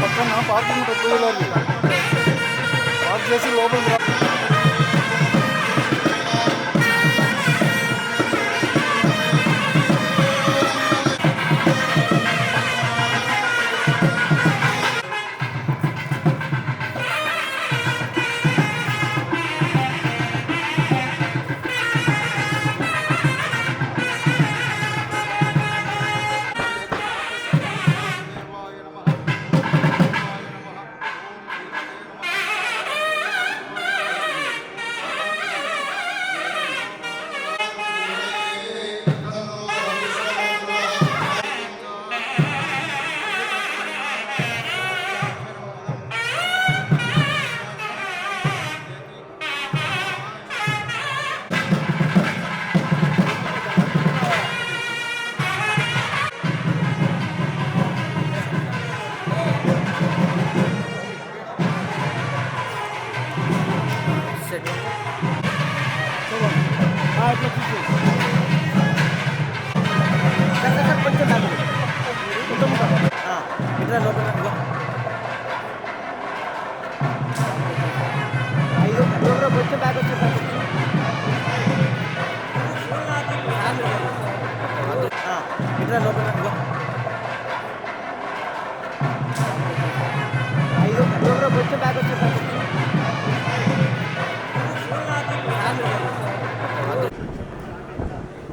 పక్కన parking two వీలర్లు park చేసి లోపలికి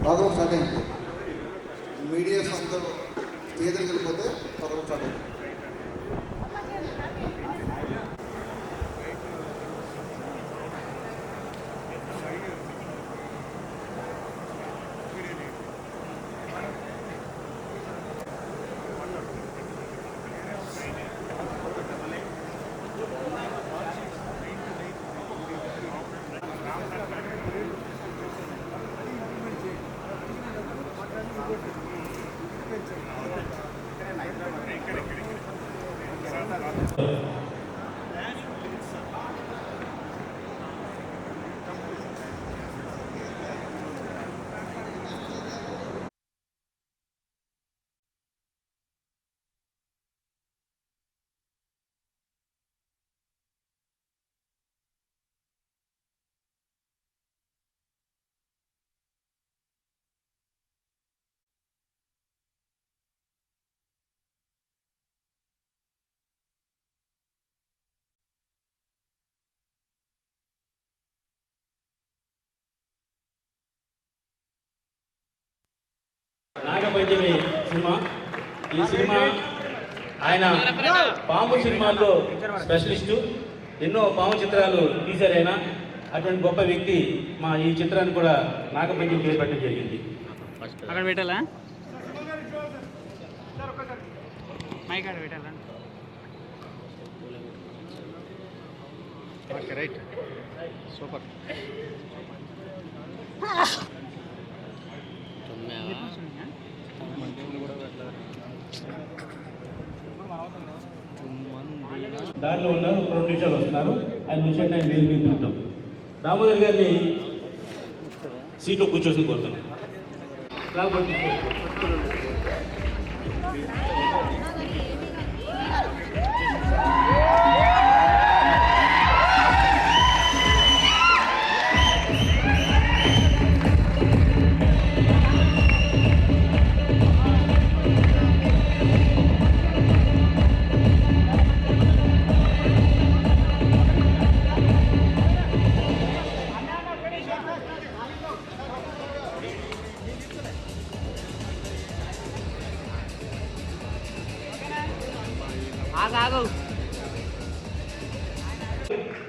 పదవి స్టార్ట్ అయింది. మీడియాస్ అందరూ థియేటర్కి వెళ్ళిపోతే పదవి స్టార్ట్ అయింది. నాగపంచమి సినిమా. ఈ సినిమా ఆయన పాము సినిమాల్లో స్పెషలిస్టు, ఎన్నో పాము చిత్రాలు తీశారు ఆయన. అటువంటి గొప్ప వ్యక్తి మా ఈ చిత్రాన్ని కూడా నాగపంచమి పేరు పెట్టడం జరిగింది. అక్కడ పెట్టాలా మైక్ అక్కడ పెట్టాలా? Okay right super. దారిలో ఉన్నారు, 2 నిమిషాలు వస్తున్నారు. ఆయన నిమిషాన్ని ఆయన వేరు చూద్దాం. దామోదర్ గారిని సీట్లో కూర్చోసి కోరుతున్నాం.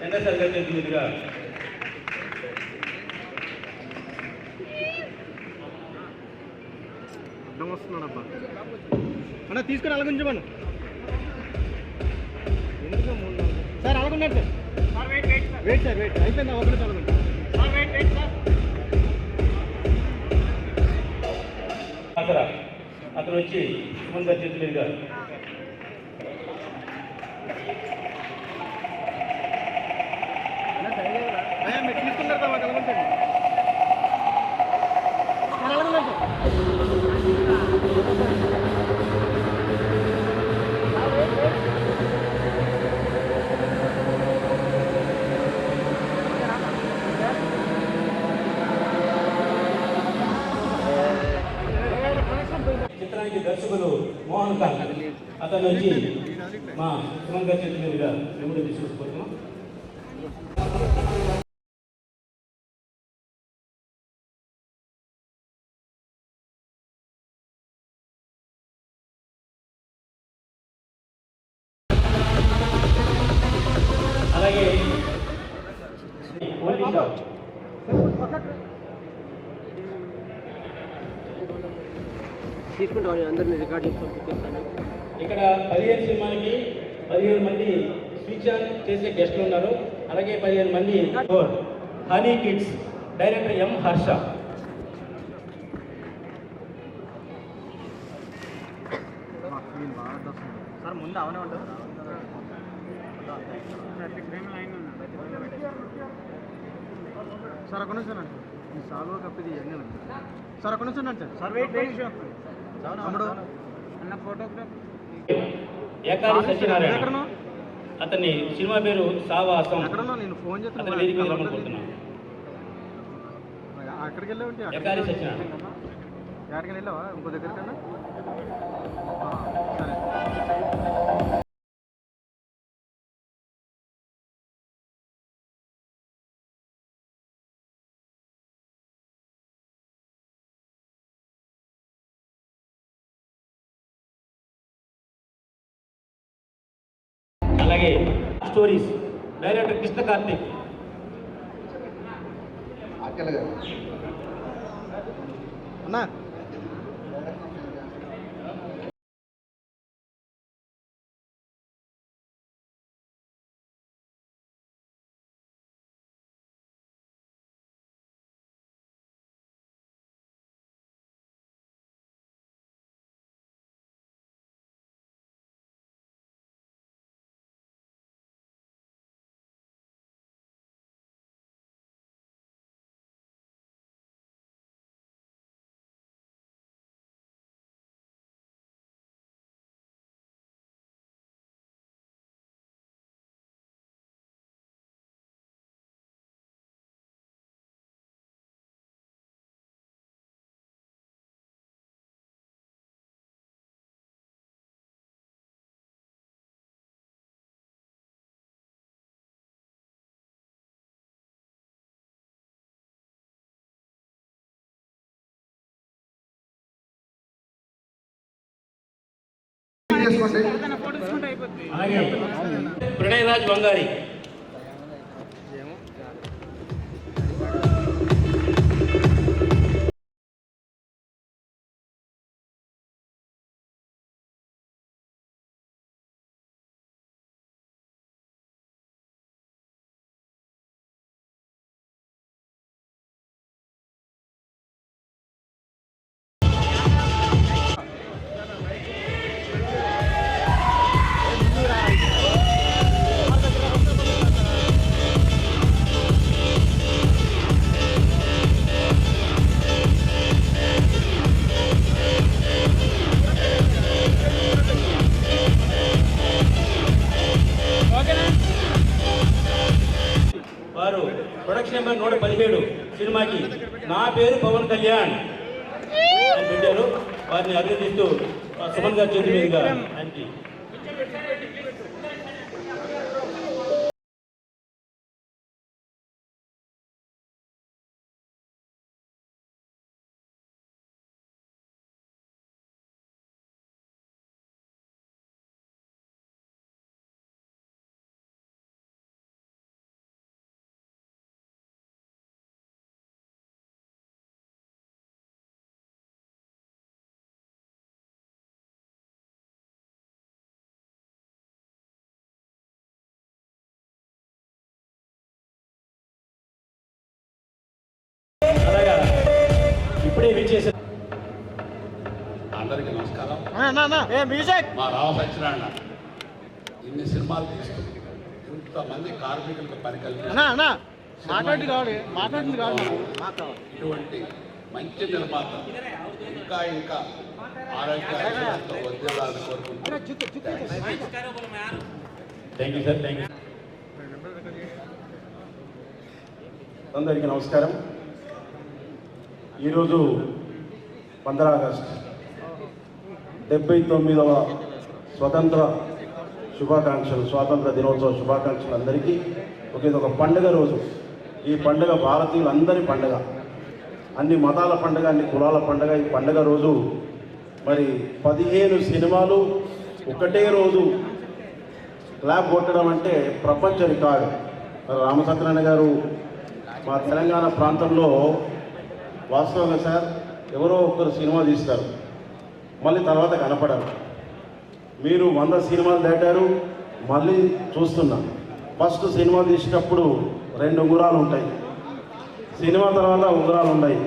ఎన్ఎస్ఆర్ గారి చేతి మీదుగా అడ్డం వస్తున్నాడబ్బా అన్న తీసుకొని అలాగుంచమను. ఎందుకు సార్ అలాగున్నాడు సార్. వెయిట్ సార్ వెయిట్ అయిపోయిందా? ఒకటి అలాగుంది సార్. Wait sir. అతను వచ్చి సుమన్ గారి చేతి మీదుగా అలాగుంటారు మాకు అలాగుంటారు అలాగుంటారు చిత్రానికి దర్శకులు మోహన్ కాంత్ అతను వచ్చి మా సుమన్ గారి చేతి మీదుగా మెమరీ తీసుకొస్తున్నాం. అలాగే తీసుకుంటాం అందరినీ రికార్డ్ చేసుకుంటాను. ఇక్కడ 15 సినిమాలకి 15 మంది స్విచ్ ఆన్ చేసే గెస్టులు ఉన్నారు. అలాగే 15 మంది honey kids director M Harsha. Sir ముందు అవనే ఉంటుంది సార్ అక్కడ నుంచి ఈ సాల్వ కప్పిది ఇవన్నీ సార్ అక్కడ నుంచి సార్ సార్ వెయిట్ అమ్ముడు అన్న ఫోటోగ్రాఫ్ ఏకారి సత్యనారాయణ అతన్ని సినిమా పేరు సావాసం నేను ఫోన్ చేస్తాను అతని వేదిక మీద రమ్మనుకుంటున్నాను. అక్కడికి వెళ్ళావంటే ఏకారి సత్యనారాయణ ఎక్కడికి వెళ్ళావా ఇంకో దగ్గరికన్నా సరే అలాగే స్టోరీస్ డైరెక్టర్ కృష్ణ కార్తిక్. అన్నా అలాగే ప్రణయరాజ్ బంగారి. వారు ప్రొడక్షన్ నెంబర్ 117 సినిమాకి నా పేరు పవన్ కళ్యాణ్ అని పెట్టారు. వారిని అభినందిస్తూ సుమన్ గారి చేతి మీదుగా ఆయనకి అలాగా ఇప్పుడే విచ్చేసారు. అందరికీ నమస్కారం. మ్యూజిక్ మా రావ సత్యనారాయణ ఇన్ని సినిమాలు తీస్తూ ఇంతమంది కార్మికులకు పని కల్పించి ఇటువంటి మంచి నిర్మాత ఇంకా ఆరోగ్యాలతో వర్ధిల్లాలని కోరుకుంటున్నాను. Thank you sir, thank you. అందరికీ నమస్కారం. ఈరోజు 15 ఆగస్టు 79వ స్వతంత్ర శుభాకాంక్షలు, స్వాతంత్ర దినోత్సవ శుభాకాంక్షలు అందరికీ. ఇది ఒక పండుగ రోజు. ఈ పండుగ భారతీయులందరి పండుగ, అన్ని మతాల పండుగ, అన్ని కులాల పండుగ. ఈ పండుగ రోజు మరి 15 సినిమాలు ఒకటే రోజు క్లాప్ కొట్టడం అంటే ప్రపంచ రికార్డు. మరి రామచంద్రన్న గారు మా తెలంగాణ ప్రాంతంలో వాస్తవంగా సార్ ఎవరో ఒక్కరు సినిమా తీస్తారు, మళ్ళీ తర్వాత కనపడరు. మీరు 100 సినిమాలు దాటారు, మళ్ళీ చూస్తున్నా. ఫస్ట్ సినిమా తీసేటప్పుడు 2 ఉంగరాలు ఉంటాయి, సినిమా తర్వాత ఉంగరాలు ఉన్నాయి.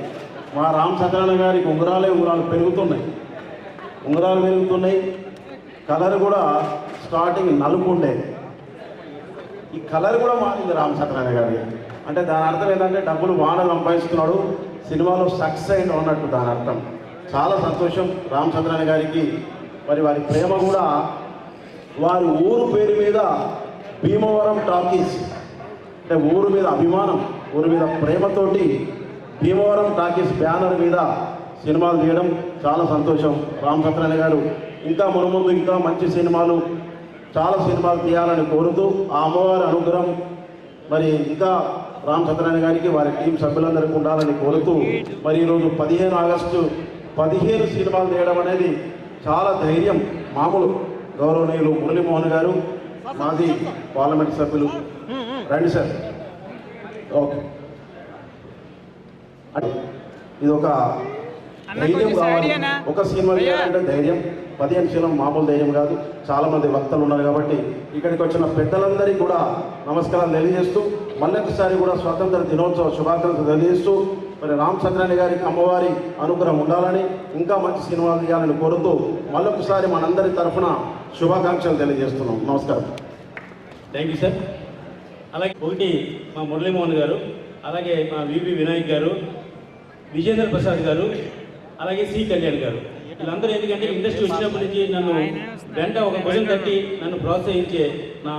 మా రామచంద్రన్న గారికి ఉంగరాలు పెరుగుతున్నాయి, ఉంగరాలు పెరుగుతున్నాయి. కలర్ కూడా స్టార్టింగ్ నలుపు ఉండేది, ఈ కలర్ కూడా మారింది రామచంద్రన్న గారికి. అంటే దాని అర్థం ఏంటంటే డబ్బులు బాగా సంపాదిస్తున్నాడు, సినిమాలో సక్సెస్ అయిన అన్నట్టు దాని అర్థం. చాలా సంతోషం రామచంద్రన్న గారికి. మరి వారి ప్రేమ కూడా వారి ఊరు పేరు మీద భీమవరం టాకీస్, అంటే ఊరు మీద అభిమానం, ఊరి మీద ప్రేమతోటి భీమవరం టాకీస్ బ్యానర్ మీద సినిమాలు తీయడం చాలా సంతోషం. రామచంద్రన్న గారు ఇంకా మునుముందు ఇంకా మంచి సినిమాలు, చాలా సినిమాలు తీయాలని కోరుతూ ఆ అమ్మవారి అనుగ్రహం మరి ఇంకా రామచంద్రన్న గారికి వారి టీం సభ్యులందరికీ ఉండాలని కోరుతూ మరి ఈరోజు 15 ఆగస్టు 15 సినిమాలు తీయడం అనేది చాలా ధైర్యం. మామూలు గౌరవనీయులు మురళీమోహన్ గారు, మాజీ పార్లమెంట్ సభ్యులు, రండి సార్. ఓకే, ఇది ఒక ధైర్యం కావాలి. ఒక సినిమా తీయాలంటే ధైర్యం, 15 సినిమా మామూలు ధైర్యం కాదు. చాలామంది వక్తలు ఉన్నారు కాబట్టి ఇక్కడికి వచ్చిన పెద్దలందరికీ కూడా నమస్కారాలు తెలియజేస్తూ, మళ్ళొకసారి కూడా స్వాతంత్ర దినోత్సవ శుభాకాంక్షలు తెలియజేస్తూ మరి రామచంద్రన్న గారికి అమ్మవారి అనుగ్రహం ఉండాలని, ఇంకా మంచి సినిమాలు తీయాలని కోరుతూ మళ్ళొకసారి మనందరి తరఫున శుభాకాంక్షలు తెలియజేస్తున్నాం. నమస్కారం. Thank you sir. అలాగే ఒకటి మా మురళీమోహన్ గారు, అలాగే మా వివి వినాయక్ గారు, విజేంద్ర ప్రసాద్ గారు, అలాగే సి కళ్యాణ్ గారు, వీళ్ళందరూ ఎందుకంటే ఇండస్ట్రీ వచ్చినప్పటి నుంచి నన్ను వెంట ఒక భుజం తట్టి నన్ను ప్రోత్సహించే నా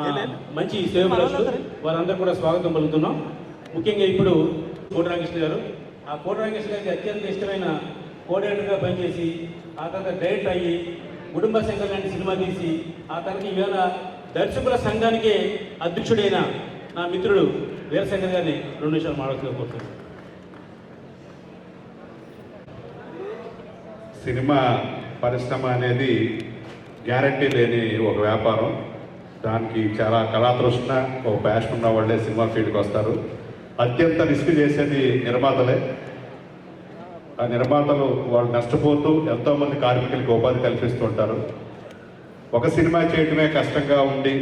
మంచి సేవకులు, వారందరూ కూడా స్వాగతం పలుకుతున్నాం. ముఖ్యంగా ఇప్పుడు కోటి రామకృష్ణ గారు, ఆ కోటి రామకృష్ణ గారికి అత్యంత ఇష్టమైన కోఆర్డినేటర్గా పనిచేసి ఆ తర్వాత డైరెక్టర్ అయ్యి కుటుంబ సంఘం లాంటి సినిమా తీసి ఆ తర్వాత ఈవేళ దర్శకుల సంఘానికే అధ్యక్షుడైన నా మిత్రుడు వీరశంకర్ గారిని 2 నిమిషాలు మాట్లాడుతూ కోరుతున్నాను. సినిమా పరిశ్రమ అనేది గ్యారంటీ లేని ఒక వ్యాపారం. దానికి చాలా కళాతృష్ణ, ఒక ప్యాషన్ ఉన్న వాళ్ళే సినిమా ఫీల్డ్కి వస్తారు. అత్యంత రిస్క్ చేసేది నిర్మాతలే. ఆ నిర్మాతలు వాళ్ళు నష్టపోతూ ఎంతోమంది కార్మికులకి ఉపాధి కల్పిస్తుంటారు. ఒక సినిమా చేయటమే కష్టంగా ఉండి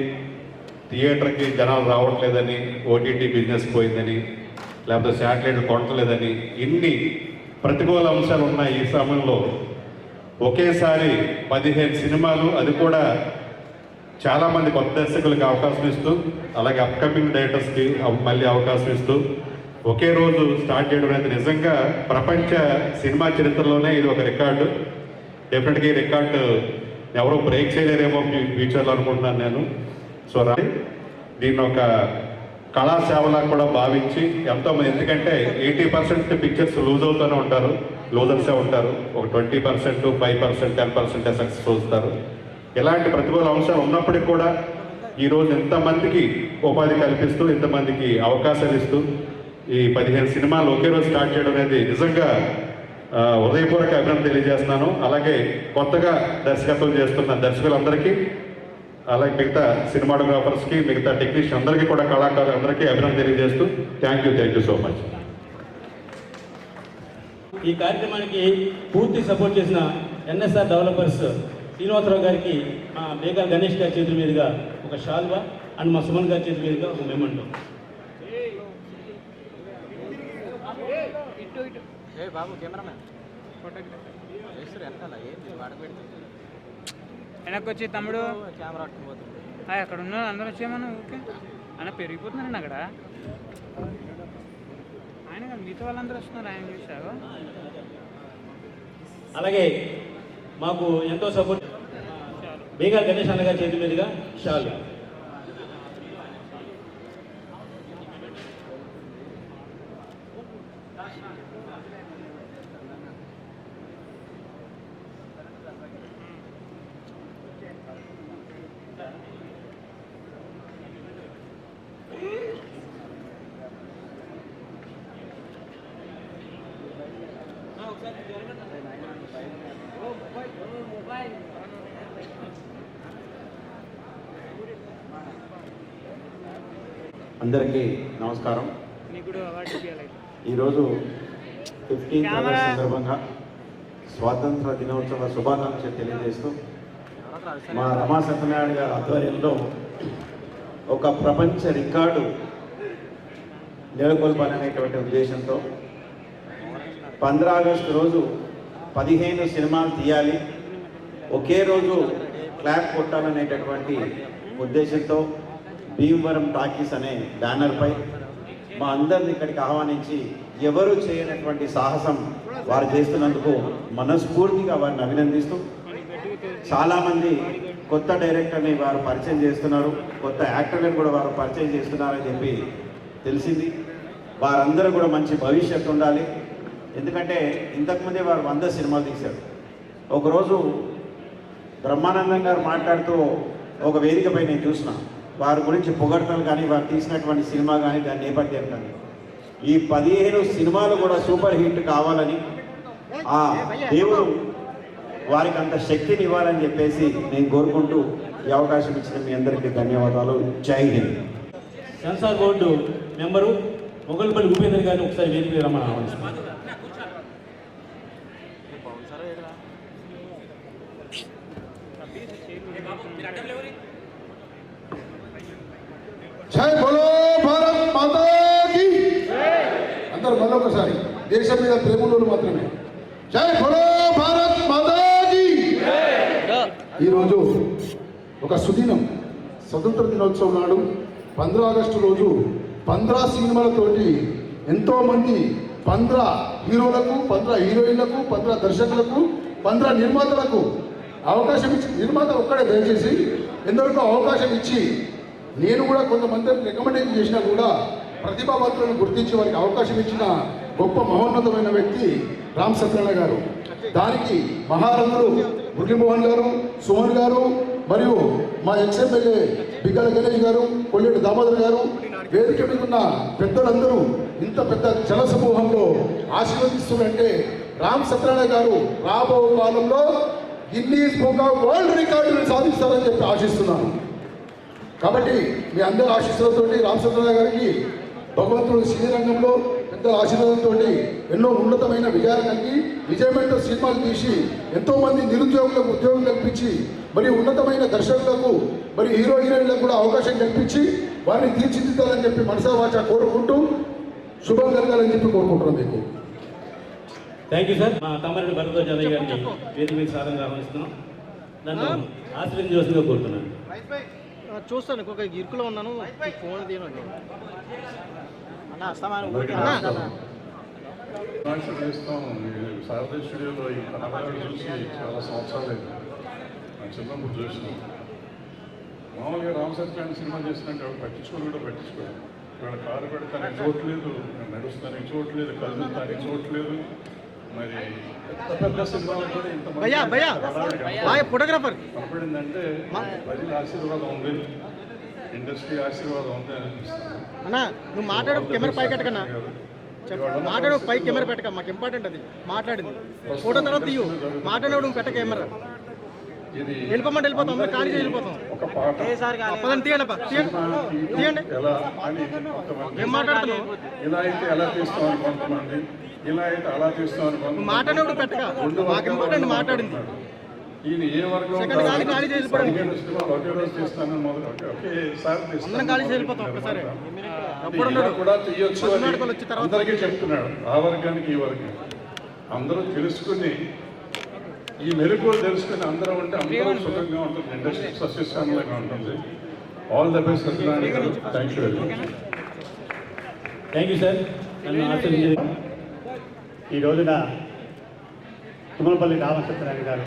థియేటర్కి జనాలు రావట్లేదని, ఓటీటీ బిజినెస్ పోయిందని, లేకపోతే శాటిలైట్లు కొనట్లేదని, ఇన్ని ప్రతికూల అంశాలు ఉన్న ఈ సమయంలో ఒకేసారి 15 సినిమాలు, అది కూడా చాలామంది కొత్త దర్శకులకి అవకాశం ఇస్తూ, అలాగే అప్కమింగ్ డైరెక్టర్స్కి మళ్ళీ అవకాశం ఇస్తూ ఒకే రోజు స్టార్ట్ చేయడం అనేది నిజంగా ప్రపంచ సినిమా చరిత్రలోనే ఇది ఒక రికార్డు. డెఫినెట్గా ఈ రికార్డు ఎవరో బ్రేక్ చేయలేరేమో ఫ్యూచర్లో అనుకుంటున్నాను నేను. సో దీన్ని ఒక కళాసేవలా కూడా భావించి ఎంతోమంది, ఎందుకంటే 80% పిక్చర్స్ లూజ్ అవుతూనే ఉంటారు, లూజర్సే ఉంటారు. ఒక 20%, 5%, 10% సక్సెస్ చూస్తారు. ఇలాంటి ప్రతికూల అంశాలు ఉన్నప్పటికీ కూడా ఈరోజు ఇంతమందికి ఉపాధి కల్పిస్తూ, ఇంతమందికి అవకాశాలు ఇస్తూ ఈ 15 సినిమాలు ఒకే రోజు స్టార్ట్ చేయడం అనేది నిజంగా హృదయపూర్వక అభినందన తెలియజేస్తున్నాను. అలాగే కొత్తగా దర్శకత్వం చేస్తున్న దర్శకులందరికీ, అలాగే మిగతా సినిమాటోగ్రాఫర్స్కి, మిగతా టెక్నీషియన్ అందరికీ కూడా, కళాకారులందరికీ అభినందన తెలియజేస్తూ థ్యాంక్ యూ సో మచ్. ఈ కార్యక్రమానికి పూర్తి సపోర్ట్ చేసిన ఎన్ఎస్ఆర్ డెవలపర్స్ శ్రీనివాసరావు గారికి మా బేగా గణేష్ గారి చేతుల మీదుగా ఒక షాల్వా అండ్ మా సుమన్ గారి చేతుల మీదుగా ఒక మెమంటో. వెనక్కి వచ్చి తమ్ముడు కెమెరా అక్కడ ఉన్న అందరూ వచ్చేమన్నా ఓకే అన్న పెరిగిపోతున్నారండి అక్కడ. ఆయన మిగతా వాళ్ళందరూ వస్తున్నారు, ఆయన చూసావు. అలాగే మాకు ఎంతో సపోర్ట్ బేగా గణేష్ అన్నగారి చేతి మీదుగా షాల్. అందరికీ నమస్కారం. నీకు కూడా అవార్డు ఇవ్వాలి. ఈరోజు 15th ఆగస్ట్ సందర్భంగా స్వాతంత్ర దినోత్సవ శుభాకాంక్షలు తెలియజేస్తూ మా రమా సత్యనారాయణ గారి ఆధ్వర్యంలో ఒక ప్రపంచ రికార్డు నెలకొల్పాలనేటువంటి ఉద్దేశంతో 15 ఆగస్టు రోజు 15 సినిమాలు తీయాలి, ఒకే రోజు క్లాప్ కొట్టాలనేటటువంటి ఉద్దేశంతో భీమవరం టాకీస్ అనే బ్యానర్పై మా అందరిని ఇక్కడికి ఆహ్వానించి ఎవరు చేయనటువంటి సాహసం వారు చేస్తున్నందుకు మనస్ఫూర్తిగా వారిని అభినందిస్తూ, చాలామంది కొత్త డైరెక్టర్ని వారు పరిచయం చేస్తున్నారు, కొత్త యాక్టర్లను కూడా వారు పరిచయం చేస్తున్నారని చెప్పి తెలిసింది. వారందరూ కూడా మంచి భవిష్యత్తు ఉండాలి. ఎందుకంటే ఇంతకుముందే వారు 100 సినిమాలు తీశారు. ఒకరోజు బ్రహ్మానందం గారు మాట్లాడుతూ ఒక వేదికపై నేను చూసిన వారి గురించి పొగడతలు కానీ వారు తీసినటువంటి సినిమా కానీ దాని నేపథ్యం కానీ ఈ 15 సినిమాలు కూడా సూపర్ హిట్ కావాలని ఆ దేవుడు వారికి అంత శక్తిని ఇవ్వాలని చెప్పేసి నేను కోరుకుంటూ ఈ అవకాశం ఇచ్చిన మీ అందరికీ ధన్యవాదాలు. Jai Hind. Censor board member Mogalpalli Upendra గారిని ఒకసారి వేదిక రమ్మని ఆహ్వానిస్తున్నాను. జై బోలో భారత్ మాతా కీ. అందరూ మరొకసారి దేశం మీద ప్రేమలు మాత్రమే. జై బోలో భారత్ మాతా కీ. ఈరోజు ఒక సుదినం, స్వతంత్ర దినోత్సవం నాడు 15 ఆగస్టు రోజు 15 సినిమాలతోటి ఎంతోమంది 15 హీరోలకు, 15 హీరోయిన్లకు, 15 దర్శకులకు, 15 నిర్మాతలకు అవకాశం ఇచ్చి, నిర్మాత ఒక్కడే దయచేసి ఎందరికో అవకాశం ఇచ్చి, నేను కూడా కొంతమందిని రికమెండేషన్ చేసినా కూడా ప్రతిభావంతులను గుర్తించి వారికి అవకాశం ఇచ్చిన గొప్ప మహోన్నతమైన వ్యక్తి రామ్ సత్యనారాయణ గారు. దానికి మహారథులు మురళీమోహన్ గారు, సుమన్ గారు, మరియు మా ఎక్స్ఎమ్మెల్యే బిగ్గల గణేష్ గారు, కొల్లేటి దామోదర్ గారు, వేదిక మీద ఉన్న పెద్దలందరూ ఇంత పెద్ద జన సమూహంలో ఆశీర్వదిస్తున్నారంటే రామ్ సత్యనారాయణ గారు రాబో కాలంలో గిన్నీస్ బుక్ ఆఫ్ వరల్డ్ రికార్డుని సాధిస్తారని చెప్పి ఆశిస్తున్నాను. కాబట్టి మీ అందరి ఆశీస్సులతోటి రామ్ సత్యనారాయణ గారికి భగవంతుడు సినీ రంగంలో పెద్దల ఆశీర్వాదంతో ఎన్నో ఉన్నతమైన విజయాలు కలిగి విజయమైన సినిమాలు తీసి ఎంతోమంది నిరుద్యోగులకు ఉద్యోగం కల్పించి మరి ఉన్నతమైన దర్శకులకు మరి హీరో హీరోయిన్లకు కూడా అవకాశం కల్పించి వారిని తీర్చిదిద్దాలని చెప్పి మనసా వాచా కోరుకుంటూ శుభం కలగాలని చెప్పి కోరుకుంటున్నాం మీకు. Thank you sir. మా తమ్ముడి భరద్వాజ్ అన్నయ్య గారిని వేదిక మీద సాధనగా ఆహ్వానిస్తున్నాం. నన్ను ఆశీర్వదించవలసిందిగా కోరుతున్నాను. చూస్తాను, ఇంకొక ఇరుకులో ఉన్నాను, ఫోన్ తీయను అన్న. అస్తమానం చేస్తాం. శారదా స్టూడియోలో ఈ కళాకారులు చూసి చాలా సంవత్సరాలు చిన్నప్పుడు చూసినాం. మామూలుగా రామ్ సత్యనారాయణ సినిమా చేసినట్టు ఎవరు పట్టించుకోడు. ఇక్కడ కారు పెడతానికి చోట్లేదు, నడుస్తానికి చోట్లేదు, కదులుతానికి చోట్లేదు. మరి పెద్ద సినిమాలు కూడా ఇంత ఫోటోగ్రాఫర్ కనపడిందంటే ప్రజల ఆశీర్వాదం ఉంది, ఇండస్ట్రీ ఆశీర్వాదం ఉంది అనిపిస్తుంది. అన్నా నువ్వు మాట్లాడు, కెమెరా పై కట్టకన్నా మాట్లాడు, పై కెమెరా పెట్టక, మాకు ఇంపార్టెంట్ అది మాట్లాడింది. ఫోటో తర్వాత తీయు, మాట్లాడినప్పుడు నువ్వు పెట్ట కెమెరా. వెళ్ళిపోమంటే వెళ్ళిపోతాం, అందరూ ఖాళీ వెళ్ళిపోతాం. పదండి, తీయండి. ఏం మాట్లాడుతున్నావు? ఇలా అయితే ఎలా తీస్తామని కొంతమంది, ఇలా అయితే అలా తీస్తామని కొంతమంది. మాట్లాడినప్పుడు పెట్టక, మాకు ఇంపార్టెంట్ మాట్లాడింది. ఈయన ఏ వర్గం ఖాళీ చేసి ఒకే రోజు తీస్తానని మొదలు ఒకేసారి అందరం ఖాళీ చేసి వెళ్ళిపోతాం ఒక్కసారి. కూడా తీయొచ్చు అని అందరికీ చెప్తున్నాడు. ఆ వర్గానికి ఈ వర్గానికి అందరూ తెలుసుకుని, ఈ మెరుగులు తెలుసుకుని అందరూ ఉంటే అందరూ సుఖంగా ఉంటుంది, ఇండస్ట్రీ సస్యశ్యామలంగా ఉంటుంది. ఆల్ ద బెస్ట్ సత్యనారాయణ గారు. Thank you very much. Thank you sir. నన్ను ఆశీర్వదించి ఈ రోజున తుమ్మలపల్లి రామచంద్రరావు గారు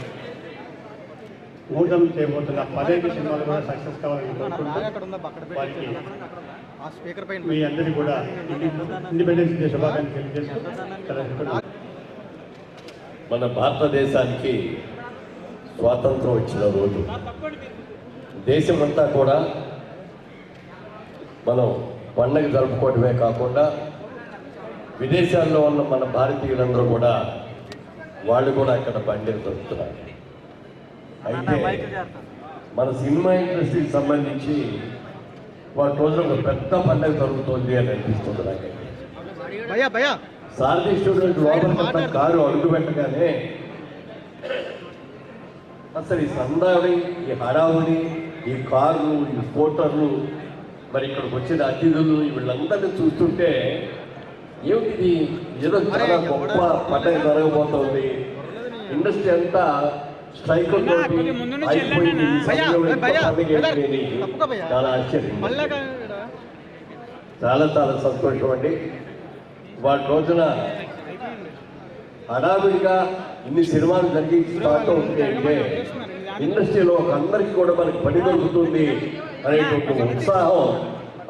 నూతనం చేయబోతున్న 15 సినిమాలు కూడా సక్సెస్ కావాలని కోరుకుంటూ అక్కడ ఉందా అక్కడ వారికి ఆ స్పీకర్ పైన మీ అందరికీ కూడా ఇండిపెండెన్స్ డే శుభాకాంక్షలు తెలియజేస్తూ మన భారతదేశానికి స్వాతంత్రం వచ్చిన రోజు దేశమంతా కూడా మనం పండగ జరుపుకోవడమే కాకుండా విదేశాల్లో ఉన్న మన భారతీయులందరూ కూడా వాళ్ళు కూడా అక్కడ పండుగ జరుపుతున్నారు. అయితే మన సినిమా ఇండస్ట్రీకి సంబంధించి వాటి రోజున ఒక పెద్ద పండుగ జరుగుతుంది అని అనిపిస్తుంది నాకైతే. భయ్యా భయ్యా సారథి స్టూడెంట్ లోపల కారు అడుగు పెట్టగానే అసలు ఈ సందాడి, ఈ హడావుడి, ఈ కార్లు, ఈ స్కూటర్లు, మరి ఇక్కడికి వచ్చిన అతిథులు వీళ్ళందరినీ చూస్తుంటే ఏమిటి, ఏదో చాలా గొప్ప పండుగ జరగబోతోంది. ఇండస్ట్రీ అంతా స్ట్రైక్ చాలా ఆశ్చర్యం, చాలా చాలా సంతోషం అండి. వాటి రోజున హడావిడిగా ఇన్ని సినిమాలు జరిగి స్టార్ట్ అవుతుంది అంటే ఇండస్ట్రీలో అందరికీ కూడా మనకి పని దొరుకుతుంది అనేటువంటి ఉత్సాహం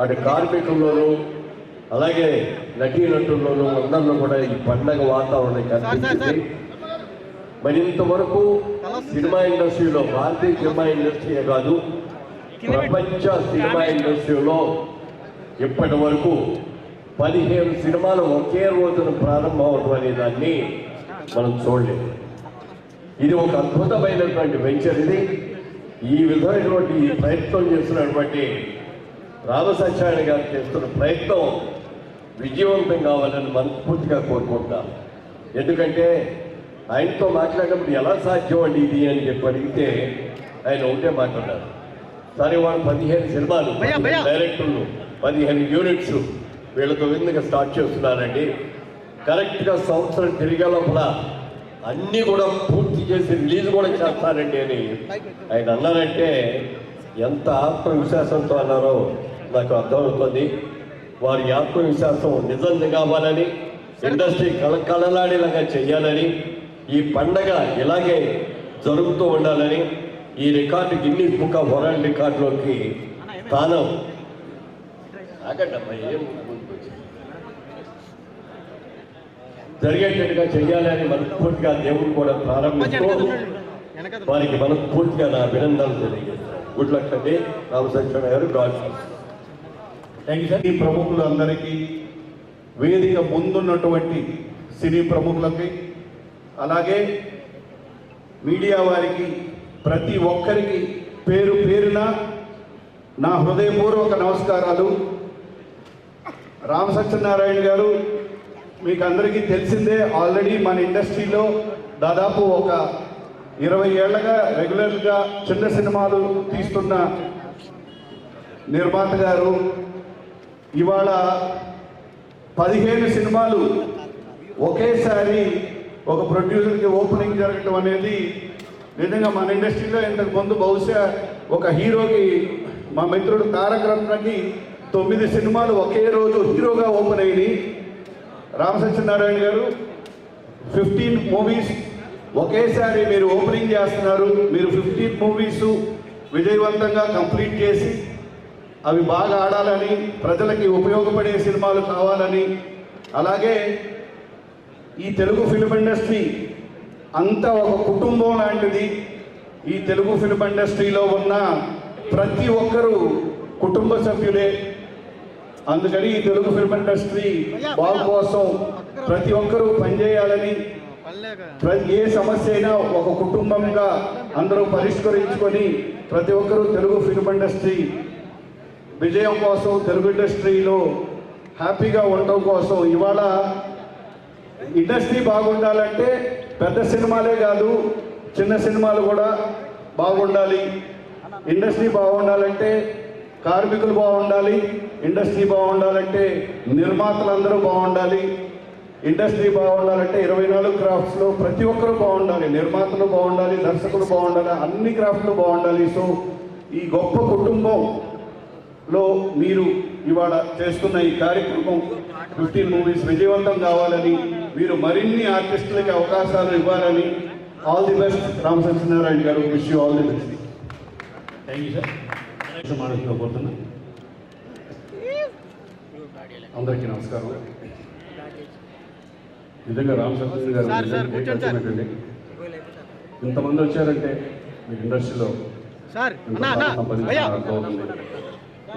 అటు కార్మికుల్లోనూ అలాగే నటీనటుల్లోనూ అందరిలో కూడా ఈ పండగ వాతావరణం కనిపిస్తుంది. మరి ఇంతవరకు సినిమా ఇండస్ట్రీలో, భారతీయ సినిమా ఇండస్ట్రీయే కాదు ప్రపంచ సినిమా ఇండస్ట్రీలో ఇప్పటి వరకు 15 సినిమాలు ఒకే రోజున ప్రారంభం అవడం అనే దాన్ని మనం చూడలేదు. ఇది ఒక అద్భుతమైనటువంటి వెంచర్. ఇది ఈ విధమైనటువంటి ఈ ప్రయత్నం చేస్తున్నటువంటి రామసత్యనారాయణ గారు చేస్తున్న ప్రయత్నం విజయవంతం కావాలని మనస్ఫూర్తిగా కోరుకుంటాం. ఎందుకంటే ఆయనతో మాట్లాడినప్పుడు ఎలా సాధ్యం అండి ఇది అని చెప్పి అడిగితే ఆయన ఒకటే మాట్లాడారు, సరే వాళ్ళు 15 సినిమాలు, డైరెక్టర్లు, 15 యూనిట్స్ వీళ్ళతో విధంగా స్టార్ట్ చేస్తున్నారండి. కరెక్ట్గా సంవత్సరం తిరిగే లోపల అన్నీ కూడా పూర్తి చేసి రిలీజ్ కూడా చేస్తారండి అని ఆయన అన్నారంటే ఎంత ఆత్మవిశ్వాసంతో అన్నారో నాకు అర్థమవుతుంది. వారి ఆత్మవిశ్వాసం నిజం కావాలని, ఇండస్ట్రీ కళకళలాడేలాగా చెయ్యాలని, ఈ పండగ ఇలాగే జరుగుతూ ఉండాలని, ఈ record Guinness book of world రికార్డులోకి స్థానం జరిగేటట్టుగా చెయ్యాలని మనస్ఫూర్తిగా దేవుడు కూడా ప్రారంభిస్తూ వారికి మనస్ఫూర్తిగా నా అభినందనలు తెలియజేస్తాను. గుడ్ లక్ అండి రామసత్యనారాయణ గారు. God thank you sir. ఈ ప్రముఖులందరికీ, వేదిక ముందున్నటువంటి సినీ ప్రముఖులకి, అలాగే మీడియా వారికి, ప్రతి ఒక్కరికి పేరు పేరున నా హృదయపూర్వక నమస్కారాలు. రామసత్యనారాయణ గారు మీకు అందరికీ తెలిసిందే, ఆల్రెడీ మన ఇండస్ట్రీలో దాదాపు ఒక 20 ఏళ్లుగా రెగ్యులర్గా చిన్న సినిమాలు తీస్తున్న నిర్మాత గారు ఇవాళ 15 సినిమాలు ఒకేసారి ఒక ప్రొడ్యూసర్కి ఓపెనింగ్ జరగడం అనేది నిజంగా మన ఇండస్ట్రీలో ఇంతకు ముందు బహుశా ఒక హీరోకి, మా మిత్రుడు తారక రత్నకి 9 సినిమాలు ఒకే రోజు హీరోగా ఓపెన్ అయ్యి, రామసత్యనారాయణ గారు 15 మూవీస్ ఒకేసారి మీరు ఓపెనింగ్ చేస్తున్నారు. మీరు 15 మూవీస్ విజయవంతంగా కంప్లీట్ చేసి అవి బాగా ఆడాలని, ప్రజలకి ఉపయోగపడే సినిమాలు కావాలని, అలాగే ఈ తెలుగు ఫిల్మ్ ఇండస్ట్రీ అంతా ఒక కుటుంబం లాంటిది. ఈ తెలుగు ఫిల్మ్ ఇండస్ట్రీలో ఉన్న ప్రతి ఒక్కరూ కుటుంబ సభ్యులే. అందుకని ఈ తెలుగు ఫిల్మ్ ఇండస్ట్రీ బాగు కోసం ప్రతి ఒక్కరూ పనిచేయాలని, ఏ సమస్య అయినా ఒక కుటుంబంగా అందరూ పరిష్కరించుకొని ప్రతి ఒక్కరూ తెలుగు ఫిల్మ్ ఇండస్ట్రీ విజయం కోసం, తెలుగు ఇండస్ట్రీలో హ్యాపీగా ఉండడం కోసం ఇవాళ ఇండస్ట్రీ బాగుండాలంటే పెద్ద సినిమాలే కాదు చిన్న సినిమాలు కూడా బాగుండాలి. ఇండస్ట్రీ బాగుండాలంటే కార్మికులు బాగుండాలి, ఇండస్ట్రీ బాగుండాలంటే నిర్మాతలందరూ బాగుండాలి, ఇండస్ట్రీ బాగుండాలంటే 24 క్రాఫ్ట్స్లో ప్రతి ఒక్కరూ బాగుండాలి, నిర్మాతలు బాగుండాలి, దర్శకులు బాగుండాలి, అన్ని క్రాఫ్ట్లు బాగుండాలి. సో ఈ గొప్ప కుటుంబం లో మీరు ఇవాళ చేస్తున్న ఈ కార్యక్రమం 15 మూవీస్ విజయవంతం కావాలని, మీరు మరిన్ని ఆర్టిస్టులకి అవకాశాలు ఇవ్వాలని. All the best Rama Satyanarayana garu. Wish you all the best. Thank you sir. మాట్లాడుకోబోతున్నా. అందరికీ నమస్కారం. నిజంగా రామ సత్యనారాయణ గారు ఇంతమంది వచ్చారంటే మీకు ఇండస్ట్రీలో అర్థమవుతుంది.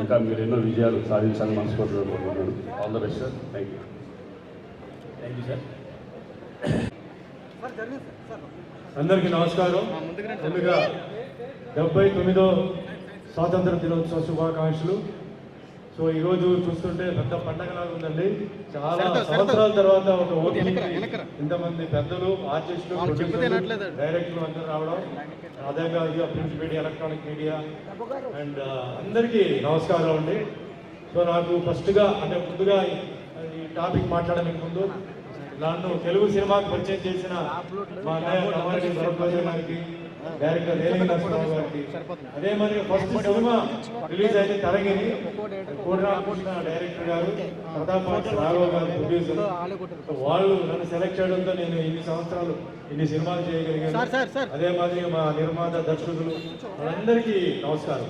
ఇంకా మీరు ఎన్నో విజయాలు సాధించాలని మనస్ఫూర్తిగా కోరుకుంటున్నాను. All the best sir. Thank you. Thank you sir. అందరికీ నమస్కారం. ముందుగా 79వ స్వాతంత్ర దినోత్సవ శుభాకాంక్షలు. సో ఈరోజు చూస్తుంటే పెద్ద పండగలాగా ఉందండి. చాలా సంవత్సరాల తర్వాత ఒక ఓటీటీ ఇంతమంది పెద్దలు, ఆర్టిస్టులు, డైరెక్టర్లు అందరూ రావడం, అదేవిధంగా print media, electronic media and అందరికీ నమస్కారం అండి. సో నాకు ఫస్ట్గా ముందుగా ఈ టాపిక్ మాట్లాడడానికి ముందు నన్ను తెలుగు సినిమాకి పరిచయం చేసిన మా అన్నయ్య రామారెడ్డి సరస్వతి గారికి, డైరెక్టర్ రేలంగి నరసింహరావు గారికి, అదే మరి ఫస్ట్ సినిమా రిలీజ్ అయితే తరంగిని కోటరామకృష్ణ డైరెక్టర్ గారు, ప్రతాప్ రాఘవ్ గారు ప్రొడ్యూసర్, వాళ్ళు నన్ను సెలెక్ట్ చేయడంతో నేను ఇన్ని సంవత్సరాలు ఇన్ని సినిమాలు చేయగలిగాను. అదే మాదిరిగా మా నిర్మాత, దర్శకులు వాళ్ళందరికీ నమస్కారం.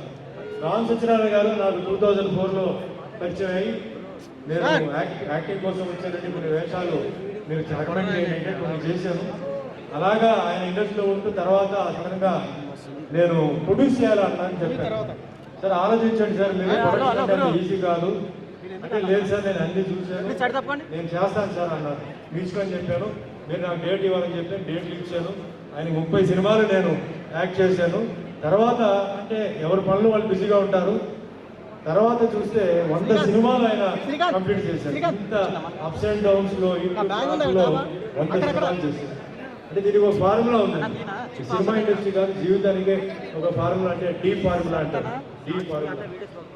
రామ్ సత్యనారాయణ గారు నాకు 2004లో పరిచయం అయ్యి, నేను యాక్టింగ్ కోసం వచ్చానంటే కొన్ని వేషాలు మీరు రికమెండ్ చేయండి కొన్ని చేశాను. అలాగా ఆయన ఇండస్ట్రీలో ఉంటూ తర్వాత సడన్గా నేను ప్రొడ్యూస్ చేయాలన్నా అని చెప్పాను. సార్ ఆలోచించండి సార్, మీరు ప్రొడక్షన్ ఈజీ కాదు అంటే, లేదు సార్ నేను అన్ని చూశాను, నేను చేస్తాను సార్ అన్నారు. తీసుకొని చెప్పాను, మీరు నాకు డేట్ ఇవ్వాలని చెప్పాను, డేట్లు ఇచ్చాను. ఆయన 30 సినిమాలు నేను యాక్ట్ చేశాను. తర్వాత అంటే ఎవరి పనులు వాళ్ళు బిజీగా ఉంటారు. తర్వాత చూస్తే 100 సినిమాలు ఆయన కంప్లీట్ చేశారు. ఇంత అప్స్ అండ్ డౌన్స్ లో 100 సినిమాలు చేశారు. అంటే దీనికి ఒక ఫార్ములా ఉంది. సినిమా ఇండస్ట్రీ కాదు, జీవితానికి ఒక ఫార్ములా, అంటే డీ ఫార్ములా అంటారు. డీ ఫార్ములా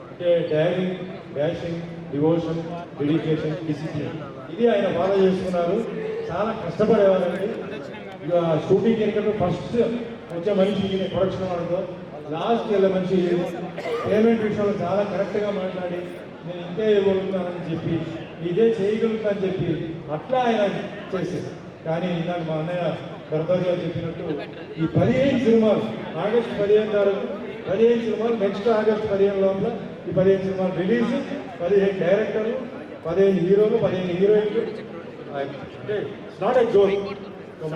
అంటే daring, dashing, devotion, dedication, discipline. ఇది ఆయన ఫాలో చేసుకున్నారు. చాలా కష్టపడేవారండి. ఇక షూటింగ్ ఎన్నికల్లో ఫస్ట్ వచ్చే మనిషి ప్రొడక్షన్ వాళ్ళతో, లాస్ట్ వెళ్ళే మనిషి పేమెంట్ విషయంలో చాలా కరెక్ట్గా మాట్లాడి, నేను ఇంతే ఇవ్వగలుగుతానని చెప్పి, ఇదే చేయగలుగుతానని చెప్పి అట్లా ఆయన చేసేది. కానీ ఇందాక మా అన్నయ్య గర్భగా చెప్పినట్టు ఈ 15 సినిమాలు ఆగస్టు 15 తారీఖు 15 సినిమాలు, నెక్స్ట్ ఆగస్టు 15 లోపల ఈ 15 సినిమాలు రిలీజ్, 15 డైరెక్టర్లు, 15 హీరోలు, 15 హీరోయిన్లు. అంటే ఇట్స్ నాట్ ఎ జోక్.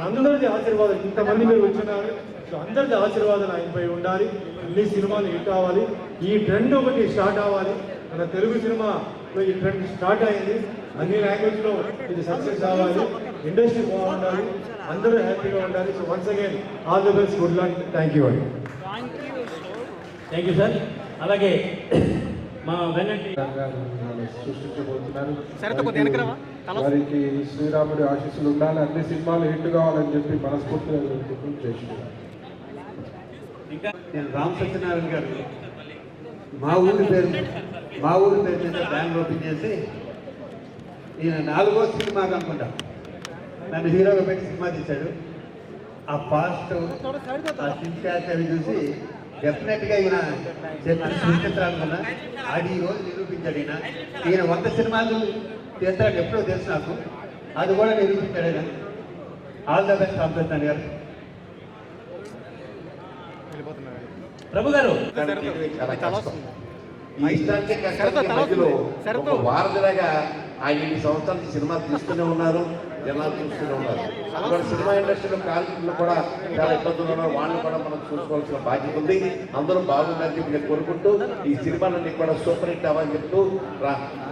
అందరిది ఆశీర్వాదం, ఇంతమంది మీరు వచ్చినారు, సో అందరిది ఆశీర్వాదాలు ఆయనపై ఉండాలి. అన్ని సినిమాలు హిట్ అవ్వాలి, ఈ ట్రెండ్ ఒకటి స్టార్ట్ అవ్వాలి. మన తెలుగు సినిమాలో ఈ ట్రెండ్ స్టార్ట్ అయింది, అన్ని లాంగ్వేజ్లో ఇది సక్సెస్ అవ్వాలి, ఇండస్ట్రీ బాగుండాలి, అందరూ హ్యాపీగా ఉండాలి. So once again all the best, good luck, thank you అండి. Thank you sir. అలాగే మా వెన్నటి సృష్టించబోతున్నారు. వారికి శ్రీరాముడి ఆశీస్సులు ఉండాలి, అన్ని సినిమాలు హిట్ కావాలని చెప్పి మనస్ఫూర్తిగా చేస్తున్నారు. ఇంకా నేను రామ్ సత్యనారాయణ గారు మా ఊరి పేరు మీద బ్యాంక్ ఓపెన్ చేసి ఈయన 4వ సినిమాకి అనుకుంటా నన్ను హీరోగా పెట్టి సినిమా తీశాడు. ఆ ఫాస్ట్, ఆ సిన్సియారిటీ అవి చూసి డెఫినెట్గా ఈయన సృష్టించాలనుకున్నా. అది ఈరోజు నిరూపించాడు. ఈయన 100 సినిమాలు చేస్తాడు ఎప్పుడో తెలుసు నాకు, అది కూడా నిరూపించాడు ఆయన. All the best Ram Satyanarayana గారు. ప్రభు గారు, ఈ ఇష్టానికి కష్టానికి మధ్యలో ఒక వారధిలాగా ఆయన ఇన్ని సంవత్సరాలు సినిమా తీస్తూనే ఉన్నారు, జనాలు చూస్తూనే ఉన్నారు. ఇక్కడ సినిమా ఇండస్ట్రీలో కార్మికులు కూడా చాలా ఇబ్బందులు ఉన్నారు, వాళ్ళని కూడా మనం చూసుకోవాల్సిన బాధ్యత ఉంది. అందరూ బాగుందని చెప్పి నేను కోరుకుంటూ, ఈ సినిమాలన్నీ కూడా సూపర్ హిట్ అవ్వని చెప్తూ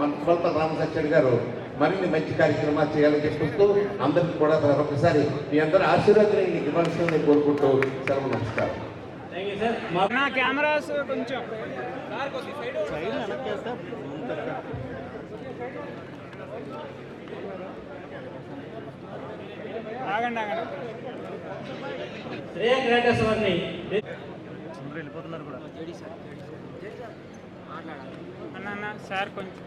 మన కొలత రామ సత్యనారాయణ గారు మరిన్ని మంచి కార్యక్రమాలు చేయాలని చెప్తూ అందరికీ కూడా ఒకసారి మీ అందరూ ఆశీర్వాదాన్ని ఇవ్వాల్సిందని కోరుకుంటూ సెలవు, నమస్కారం. Thank you sir. నా కెమెరాస్ కొంచెం ఆగండి శ్రేయ క్రియేటర్స్ వారిని అన్న సార్ కొంచెం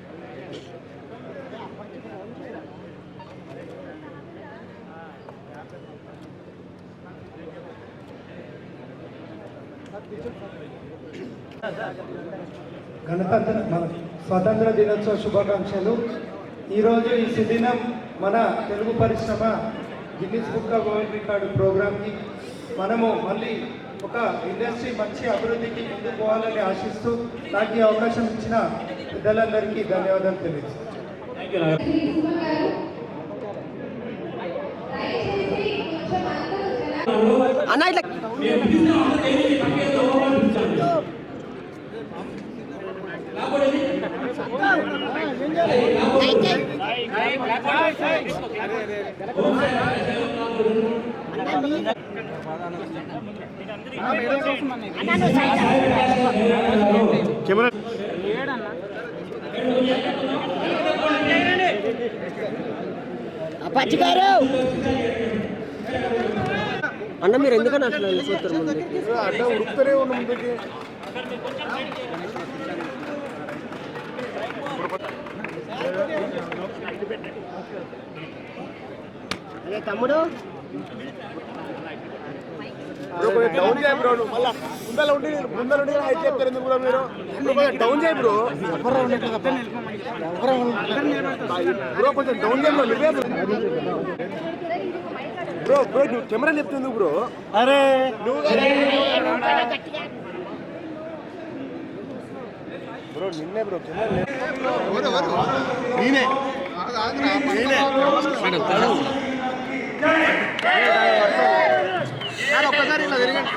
మన స్వాతంత్ర దినోత్సవ శుభాకాంక్షలు. ఈరోజు ఈ సుదినం మన తెలుగు పరిశ్రమ Guinness book of world record ప్రోగ్రామ్కి మనము మళ్ళీ ఒక ఇండస్ట్రీ మంచి అభివృద్ధికి ముందుకు పోవాలని ఆశిస్తూ నాకు ఈ అవకాశం ఇచ్చిన పెద్దలందరికీ ధన్యవాదాలు తెలియజేస్తాను. అన్న ఇట్లా కెమెరా అప్పాచి గారు అన్న మీరు ఎందుకని అట్లా వెళ్ళిపోతారు ముందు అడ్డ ఉడుకుతూనే ఉన్న ముందుకి. అదే తమ్ముడు డౌన్ చేయ బ్రో, మళ్ళీ ముందర అయితే చెప్తారు ఎందుకు కూడా మీరు డౌన్ చేయ బ్రో. బ్రో కొంచెం డౌన్ చేయ బ్రో. బ్రో నువ్వు కెమెరా చెప్తుంది బ్రో. అరే బ్రో నిన్నే బ్రో నేనే ఒక్కసారి ఇలా తిరగండి.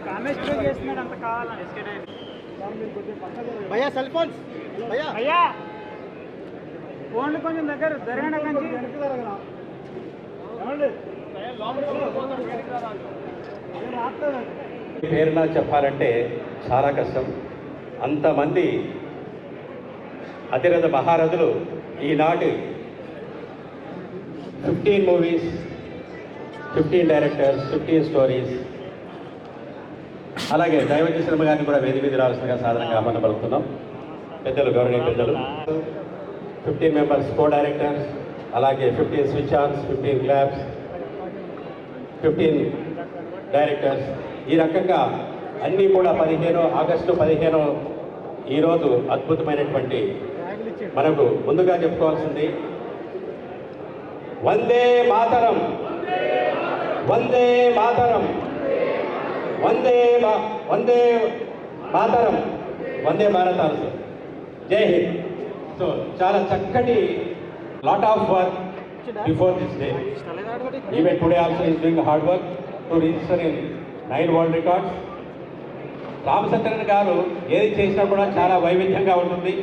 కామేశ్వరం చేస్తున్నాడు అంత కావాలని భయ్యా సెల్ ఫోన్స్ భయ్యా అయ్యా ఫోన్లు కొంచెం దగ్గర జరగండి కంచి పేరున చెప్పాలంటే చాలా కష్టం. అంతమంది అతిరథ మహారథులు ఈనాటి 15 మూవీస్, 15 డైరెక్టర్స్, 15 స్టోరీస్, అలాగే దైవజ్ఞ శర్మ గారిని కూడా వేది మీద రావాల్సిందిగా సాధారణంగా ఆహ్వానం పలుకుతున్నాం. పెద్దలు, గౌరవనీయ పెద్దలు, 15 మెంబర్స్ కో డైరెక్టర్స్, అలాగే 15 స్విచ్ ఆన్స్, 15 క్లాప్స్, 15 డైరెక్టర్స్, ఈ రకంగా అన్నీ కూడా ఆగస్టు 15 ఈరోజు అద్భుతమైనటువంటి మనకు ముందుగా చెప్పుకోవాల్సింది వందే మాతరం, వందే మాతరం, వందే మాతరం, వందే భారతాలు. జై హింద్. సో చాలా చక్కటి lot of work before this day. Even today also is doing hard work to register in 9 world records. Ramachandran గారు ఏది చేసినా కూడా చాలా వైవిధ్యంగా ఉంటుంది.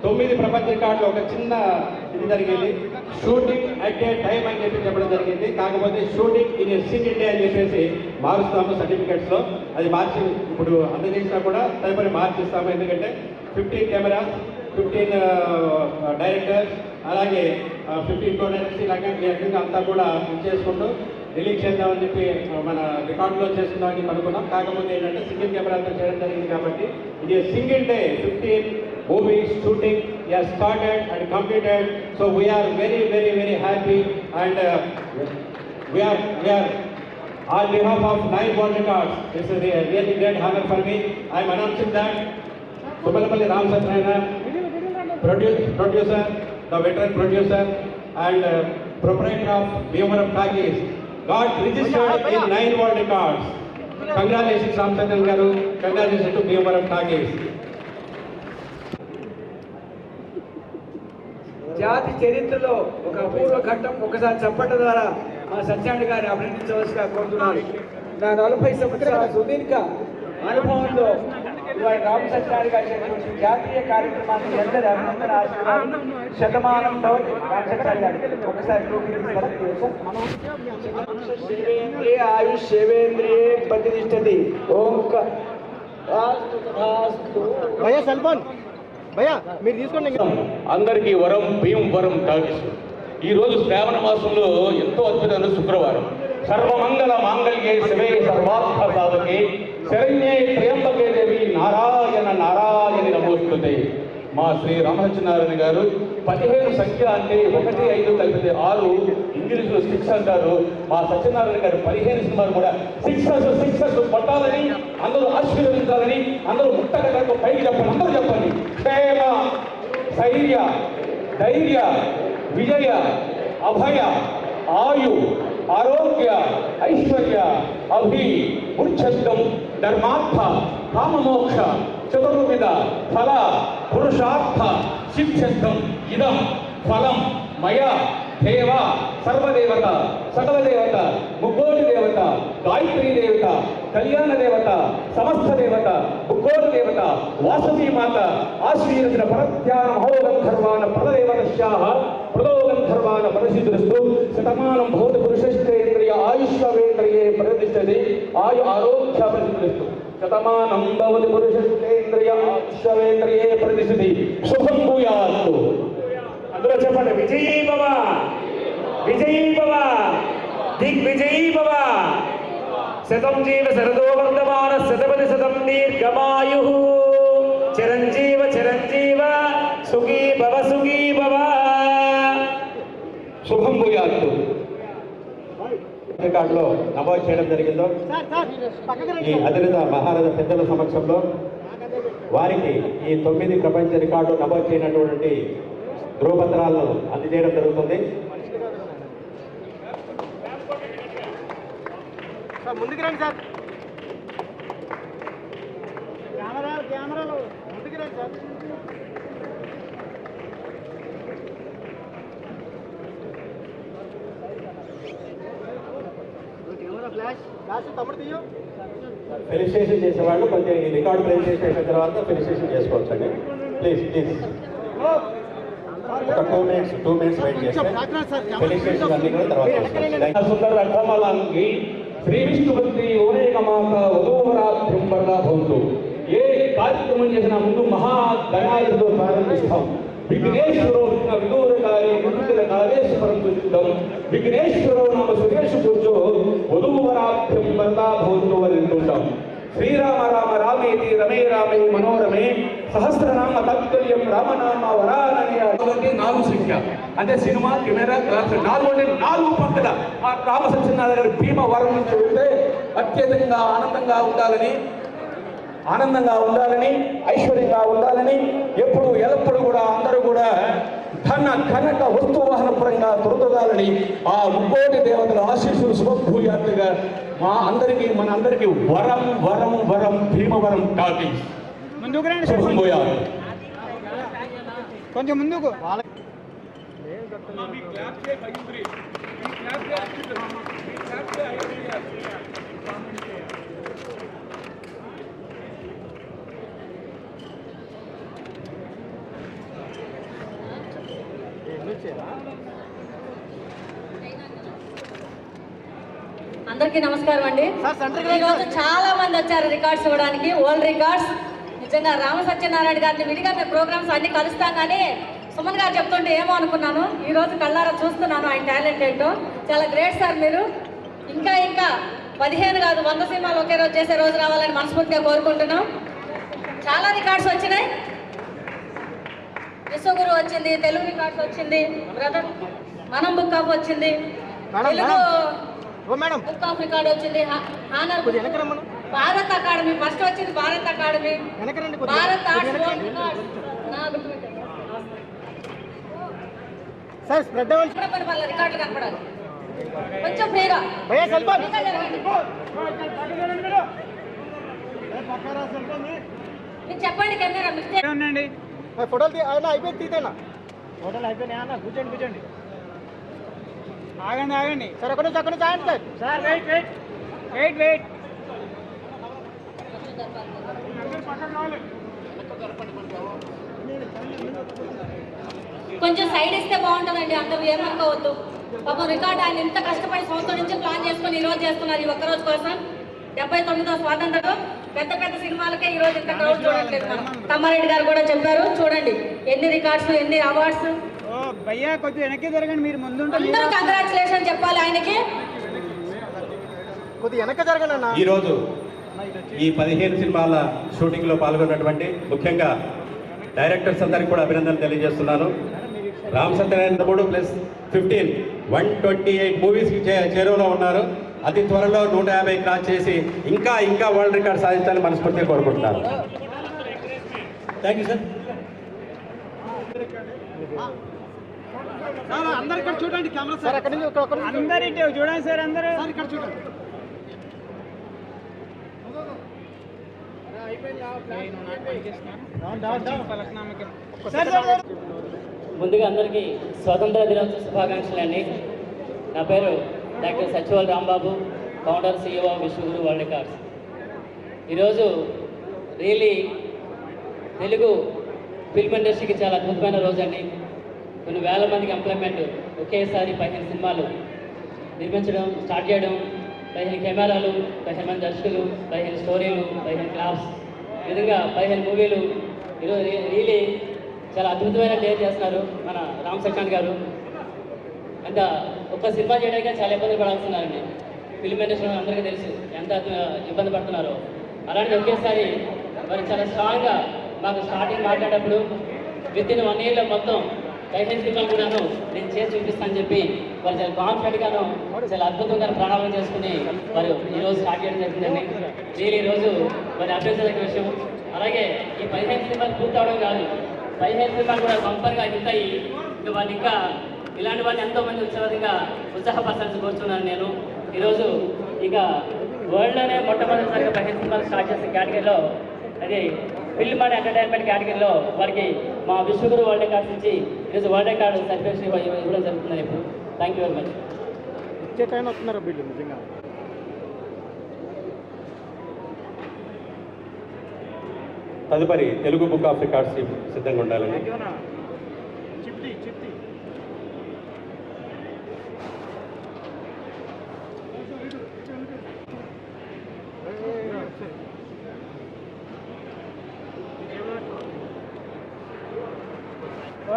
9 ప్రపంచ రికార్డులు ఒక చిన్న ఇది జరిగింది. షూటింగ్ అట్ ఏ టైం అని చెప్పడం జరిగింది. కాకపోతే shooting in a single day అని చెప్పేసి మారుస్తాము సర్టిఫికెట్స్లో. అది మార్చి ఇప్పుడు అందజేసినా కూడా తదుపరి మార్చిస్తాము. ఎందుకంటే 15 కెమెరాస్, 15 డైరెక్టర్స్, అలాగే 15 కో డైరెక్టర్స్, ఇలాగే అంతా కూడా చేసుకుంటూ రిలీజ్ చేద్దామని చెప్పి మన రికార్డులో చేస్తున్నామని అనుకున్నాం. కాకపోతే ఏంటంటే సింగిల్ కెమెరాతో చేయడం జరిగింది కాబట్టి ఇది single day 15 movies shooting has started and completed. So we are very, very, very happy, and we are on behalf of 9 world records. This is a really great honor for me. I am announcing that Subalapalli Ramachandran, producer, the veteran producer and proprietor of Bhimavaram Talkies, got registered in 9 world records. Congratulations Ramachandran garu, congratulations to Bhimavaram Talkies. జాతి చరిత్రలో ఒక అపూర్వ ఘట్టం. ఒకసారి చప్పట్ల ద్వారా మా సత్యాన్ని గారిని అభినందించవలసిగా కోరుతున్నాను. నా 40 సంవత్సరాల సుదీర్ఘ అనుభవంలో రామ సత్యాన్ని గారి చేసినటువంటి జాతీయ కార్యక్రమాన్ని అందరి అభినందన ఆశీర్వాదం. శతమానం భవతి రామ సత్యాన్ని గారి ఒకసారి శివేంద్రియ ఆయుష్ శివేంద్రియే ప్రతిష్టతి. భయ్యా సెల్ ఫోన్ భయ్యా మీరు తీసుకోండి. అందరికీ వరం భీమవరం టాకీస్. ఈరోజు శ్రావణ మాసంలో ఎంతో అద్భుతమైన శుక్రవారం. సర్వమంగళ మాంగళ్యే శివే సర్వార్థ సాధకే శరణ్యే త్ర్యంబకే దేవి నారాయణ నారాయణి నమోస్తుతే. మా శ్రీ రామచంద్రనారాయణ గారు 15 సంఖ్య అంటే 1, 5 కలిపితే 6, ఇంగ్లీష్లో 6 అంటారు. మా సత్యనారాయణ గారు 15 సినిమాలు కూడా 6 పట్టాలని, అందరూ ఆశీర్వదించాలని, అందరూ ముట్టగలకు పైకి చెప్పండి, అందరూ చెప్పండి. క్షేమ, ధైర్య, ధైర్య, విజయ, అభయ, ఆయు, ఆరోగ్య, ఐశ్వర్య, అభి, ఉచ్చద్దం, ధర్మార్థ, కామమోక్ష, చతుర్విధ ఫల పురుషార్థ సిద్ధ్యర్థం ఇదం ఫలం మయ దేవ సర్వదేవత, సకల దేవత, ముక్కోటి దేవత, గాయత్రీ దేవత, కళ్యాణ దేవత, సమస్త దేవత, ముక్కోటి దేవత, వాసవీ మాత ఆశ్రీరచిన పరధ్యాన మహోగంధర్వాన పరదేవతశ్యాః ప్రదోగంధర్వాన పరసిద్ధుస్తు. శతమానం భవతి పురుషశ్చేంద్రియ ఆయుష్యేంద్రియే ప్రతిష్టతి. ఆయు ఆరోగ్య ప్రసిద్ధుస్తు. శతమానం భవతి పురుషశ్చేంద్రియ ఆయుష్యేంద్రియే ప్రతిష్టతి. శుభం భూయాత్తు. అందులో చెప్పండి. విజయీ భవ, విజయీ భవ, దిగ్విజయీ భవ. శతం జీవ శరదో వర్ధమాన శతపతి శతం దీర్ఘమాయు. చిరంజీవ చిరంజీవ సుఖీ భవ సుఖీ భవ. శుభం భూయాత్తు. రికార్డులో నమోదు చేయడం జరిగిందో ఈ అతిరథ మహారథ పెద్దల సమక్షంలో వారికి ఈ 9 ప్రపంచ రికార్డు నమోదు చేయనటువంటి ధ్రువపత్రాలను అందజేయడం జరుగుతుంది. ముందుకు రండి సార్. కెమెరాలు ముందుకు రండి సార్. ఫ్లాష్ తమ్ముడు తీయు. ఫెలిసిటేషన్ చేసేవాళ్ళు కొంచెం ఈ రికార్డు ప్రెజెంటేషన్ అయిన తర్వాత ఫెలిసిటేషన్ చేసుకోవచ్చు అండి. ప్లీజ్ ఒక 2 minutes వెయిట్ చేస్తే ఫెలిసిటేషన్ అన్ని కూడా తర్వాత సుందర రథమలాంగి శ్రీ విష్ణు భక్తి ఓరేకమాత వధూవరాభ్యం వరదా భవంతు. ఏ కార్యక్రమం చేసినా ముందు మహాగణాలతో ప్రారంభిస్తాం. విఘ్నేశ్వరో విదూరకారి వినుతుల కాళేశ్వరం చూద్దాం. విఘ్నేశ్వరో నామ సురేష్ పూజో వధూవరాభ్యం వరదా భవంతు అని వింటుంటాం. శ్రీరామ రామ రామేతి రమే రామే మనోరమే సహస్రనామ తత్తుల్యం రామనామ వరానని 4 సంఖ్య అంటే సినిమా కెమెరా గ్లాస్ 4 అంటే 4 పక్కల ఆ రామ సత్యనారాయణ గారి భీమవరం నుంచి వెళ్తే అత్యధికంగా ఆనందంగా ఉండాలని ఐశ్వర్యంగా ఉండాలని ఎప్పుడు ఎల్లప్పుడు కూడా అందరూ కూడా ధన కనక వస్తువాహన పరంగా తొలగాలని ఆ ముక్కోటి దేవతల ఆశీస్సులు శుభభూయాత్తుగా మన అందరికీ వరం వరం వరం భీమవరం టాకీస్ శుభభూయాత్. కొంచెం ముందుకు అందరికీ నమస్కారం అండి. ఈరోజు చాలా మంది వచ్చారు రికార్డ్స్ ఇవ్వడానికి, ఓల్డ్ రికార్డ్స్. నిజంగా రామ సత్యనారాయణ గారిని విడిగా మేము ప్రోగ్రామ్స్ అన్ని కలుస్తాం, కానీ సుమన్ గారు చెప్తుంటే ఏమో అనుకున్నాను. ఈ రోజు కళ్ళారా చూస్తున్నాను ఆయన టాలెంట్ ఏంటో. చాలా గ్రేట్ సార్ మీరు. ఇంకా 15 కాదు 100 సినిమాలు ఒకే రోజు చేసే రోజు రావాలని మనస్ఫూర్తిగా కోరుకుంటున్నాం. చాలా రికార్డ్స్ వచ్చినాయి. విశ్వగురు వచ్చింది, తెలుగు రికార్డ్స్ వచ్చింది, బ్రదర్ మనం బుక్ ఆఫ్ వచ్చింది, తెలుగు బుక్ ఆఫ్ రికార్డ్ వచ్చింది, భారత్ అకాడమీ ఫస్ట్ వచ్చింది, భారత్ అకాడమీ, భారత్ ఆర్ట్స్ రికార్డులు కనపడాలి కొంచెం ఫ్రీగా. మీరు చెప్పండి కెమెరా ఉండండి. ఫోటోలు అయిపోయింది తీతేనా ఫోటోలు అయిపోయినాయా అన్న? కూర్చోండి ఆగండి సార్. అక్కడ నుంచి ఆగండి సార్. వెయిట్ కొంచెం సైడ్ ఇస్తే బాగుంటుందండి. అందరూ ఏమనుకోవద్దు. పాపం రికార్డ్ ఆయన ఇంత కష్టపడి సంవత్సరం నుంచి ప్లాన్ చేసుకుని ఈ రోజు చేస్తున్నారు, ఈ ఒక్కరోజు కోసం. 79వ స్వాతంత్రంలో పెద్ద సినిమాలకే ఈ రోజు ఇంత క్రౌడ్ చూడట్లేదు. మనం తమ్మారెడ్డి గారు కూడా చెప్పారు, చూడండి ఎన్ని రికార్డ్స్, ఎన్ని అవార్డ్స్. భయ్యా కొంచెం వెనక్కి జరగండి, మీరు ముందు అందరూ కంగ్రాచులేషన్ చెప్పాలి ఆయనకి. కొద్దిగా వెనక జరగండి అన్న. ఈరోజు ఈ 15 సినిమాల షూటింగ్లో పాల్గొన్నటువంటి ముఖ్యంగా డైరెక్టర్స్ అందరికీ కూడా అభినందనలు తెలియజేస్తున్నాను. రామ్ సత్యనారాయణ 3+15 128 మూవీస్కి చేరువలో ఉన్నారు. అతి త్వరలో 150 క్రాస్ చేసి ఇంకా వరల్డ్ రికార్డ్ సాధించాలని మనస్ఫూర్తిగా కోరుకుంటున్నాను. Thank you sir. అందరు ఇక్కడ చూడండి కెమెరా సార్. అక్కడ నుంచి అందరు ఇటు చూడండి సార్. అందరూ ఇక్కడ చూడండి. ముందుగా అందరికీ స్వాతంత్ర దినోత్సవ శుభాకాంక్షలు అండి. నా పేరు doctor Sachival Rambabu, founder CEO Vishwaguru world records. ఈరోజు రియలీ తెలుగు ఫిల్మ్ ఇండస్ట్రీకి చాలా అద్భుతమైన రోజు అండి. కొన్ని వేల మందికి ఎంప్లాయ్మెంట్, ఒకేసారి 15 సినిమాలు నిర్మించడం, స్టార్ట్ చేయడం, 15 కెమెరాలు, 15 మంది దర్శకులు, 15 స్టోరీలు, 15 క్లాప్స్, ఈ విధంగా 15 మూవీలు. ఈరోజు రియలీ చాలా అద్భుతమైన డే చేస్తున్నారు మన రామ్ సత్యనారాయణ గారు. అంత ఒక్క సినిమా చేయడానికి చాలా ఇబ్బంది పడాల్స్తున్నారండి. ఫిల్మ్ ఇండస్ట్రీ అందరికీ తెలుసు ఎంత ఇబ్బంది పడుతున్నారో. అలాంటిది ఒకేసారి మరి చాలా స్ట్రాంగ్గా మాకు స్టార్టింగ్ మాట్లాడేటప్పుడు వితిన్ 1 yearలో మొత్తం 15 సినిమాలు కూడాను నేను చేసి చూపిస్తానని చెప్పి వారు చాలా కాన్ఫిడెంట్గాను చాలా అద్భుతంగా ప్రణాళిక చేసుకుని వారు ఈరోజు స్టార్ట్ చేయడం జరిగిందండి. నేను ఈరోజు వారి అభ్యర్థించదగ్గ విషయం. అలాగే ఈ 15 సినిమాలు పూర్తవడం కాదు, 15 సినిమాలు కూడా బంపర్గా ఉంటాయి. ఇంకా వాళ్ళు ఇంకా ఇలాంటి వాళ్ళు ఎంతోమంది ఉత్సాహపరచాల్సి కోరుతున్నాను నేను. ఈరోజు ఇక వరల్డ్లోనే మొట్టమొదటిసారిగా 15 సినిమాలు స్టార్ట్ చేసిన కేటగిరీలో, అది ఫిల్మ్ అండ్ ఎంటర్టైన్మెంట్ కేటగిరీలో వారికి మా విశ్వగురు వరల్డ్ రికార్డ్స్ నుంచి ఈరోజు వరల్డ్ రికార్డు సర్టిఫికేషన్ ఇవ్వడం జరుగుతుందని ఇప్పుడు. Thank you very much. ఇచ్చే టైం వస్తున్నారు బిల్లు నిజంగా. తదుపరి తెలుగు బుక్ ఆఫ్ రికార్డ్స్ సిద్ధంగా ఉండాలండి.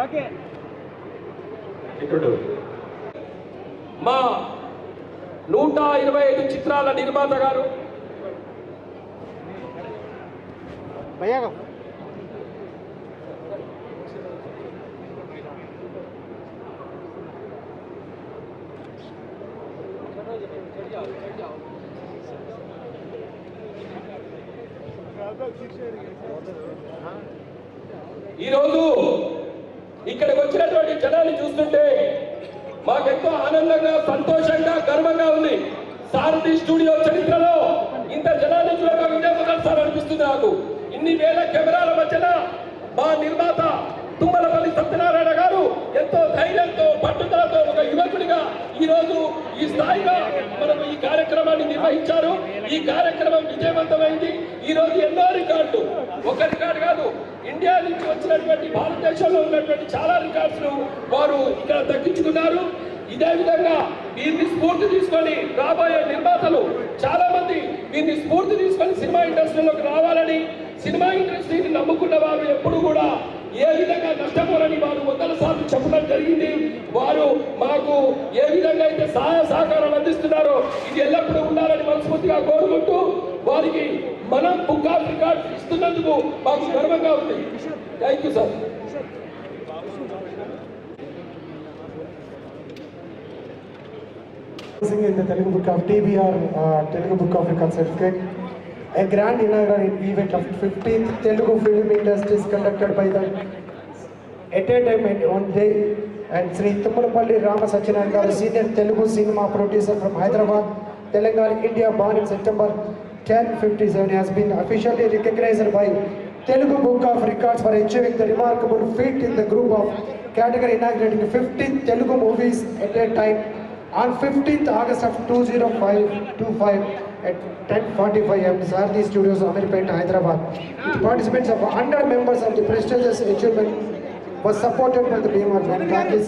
ఓకే ఇప్పుడు మా 125 చిత్రాల నిర్మాత గారు ఈరోజు ఇక్కడికి వచ్చినటువంటి జనాన్ని చూస్తుంటే మాకెంతో ఆనందంగా, సంతోషంగా, గర్వంగా ఉంది. సారథి స్టూడియో చరిత్రలో ఇంత జనాన్ని చూడగా ఇదే మొదటిసారి అనిపిస్తుంది నాకు. ఇన్ని వేల కెమెరాల మధ్యన మా నిర్మాత తుమ్మలపల్లి సత్యనారాయణ గారు ఎంతో ధైర్యంతో, పట్టుదలతో ఒక యువకుడిగా ఈరోజు ఈ స్థాయిగా మనకు ఈ కార్యక్రమాన్ని నిర్వహించారు. ఈ కార్యక్రమం విజయవంతమైంది. ఈరోజు ఎన్నో రికార్డులు, ఒక రికార్డు కాదు, ఇండియా నుంచి వచ్చినటువంటి, భారతదేశంలో ఉన్నటువంటి చాలా రికార్డ్స్ వారు ఇక్కడ దక్కించుకున్నారు. ఇదే విధంగా వీరిని స్ఫూర్తి తీసుకొని రాబోయే నిర్మాతలు చాలా మంది వీరిని స్ఫూర్తి తీసుకొని సినిమా ఇండస్ట్రీలోకి రావాలని, సినిమా ఇండస్ట్రీని నమ్ముకున్న వారు ఎప్పుడు కూడా ఏ విధంగా నష్టపోరని వారు 100 సార్లు చెప్పడం జరిగింది. వారు మాకు ఏ విధంగా అయితే సహాయ సహకారాలు అందిస్తున్నారో ఇది ఎల్లప్పుడూ ఉండాలని మనస్ఫూర్తిగా కోరుకుంటూ వారికి మనం బుక్ ఆఫ్ రికార్డ్స్ ఇస్తున్నందుకు మాకు గర్వంగా ఉంది. Thank you sir. In the Telugu Book of TBR, Telugu Book of Records certificate, a grand inaugural event of 15th Telugu film industry is conducted by the entertainment one day, and Sri Tummalapalli Rama Satyanarayana garu, senior Telugu cinema producer from Hyderabad, Telangana, India, born in September 1057, has been officially recognized by Telugu Book of Records for achieving the remarkable feat in the group of category inaugurating 15 Telugu movies at a time on 15th August of 2025 at 10:45 am, Sarathy Studios, Amirpet, Hyderabad. With participants of 100 members of the prestigious achievement was supported by the BMR Joint Practice.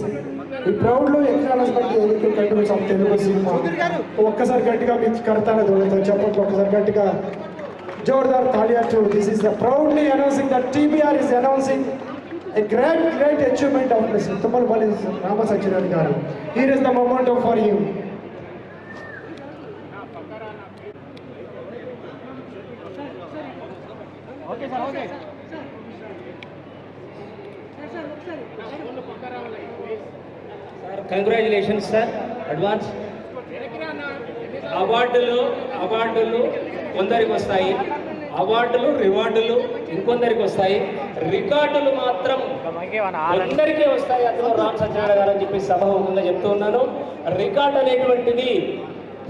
We proudly acknowledge the unique contributions of Telugu cinema. ఒక్కసారి గట్టిగా మీకు కర్తాన దొరుకుతుంది చెప్పండి, ఒక్కసారి గట్టిగా Jordar తాళియా to. This is the proudly announcing that TBR is announcing a great achievement of Mr. Tummalapalli Rama Satyanarayana garu. Here is the momentum for you. Okay sir, okay congratulations sir, advance. అవార్డులు కొందరికి వస్తాయి, అవార్డులు రివార్డులు ఇంకొందరికి వస్తాయి, రికార్డులు మాత్రం అందరికీ వస్తాయి. అందులో రామ్ సత్యనారాయణ గారు అని చెప్పి సభాముఖంగా చెప్తూ ఉన్నాను. రికార్డు అనేటువంటిది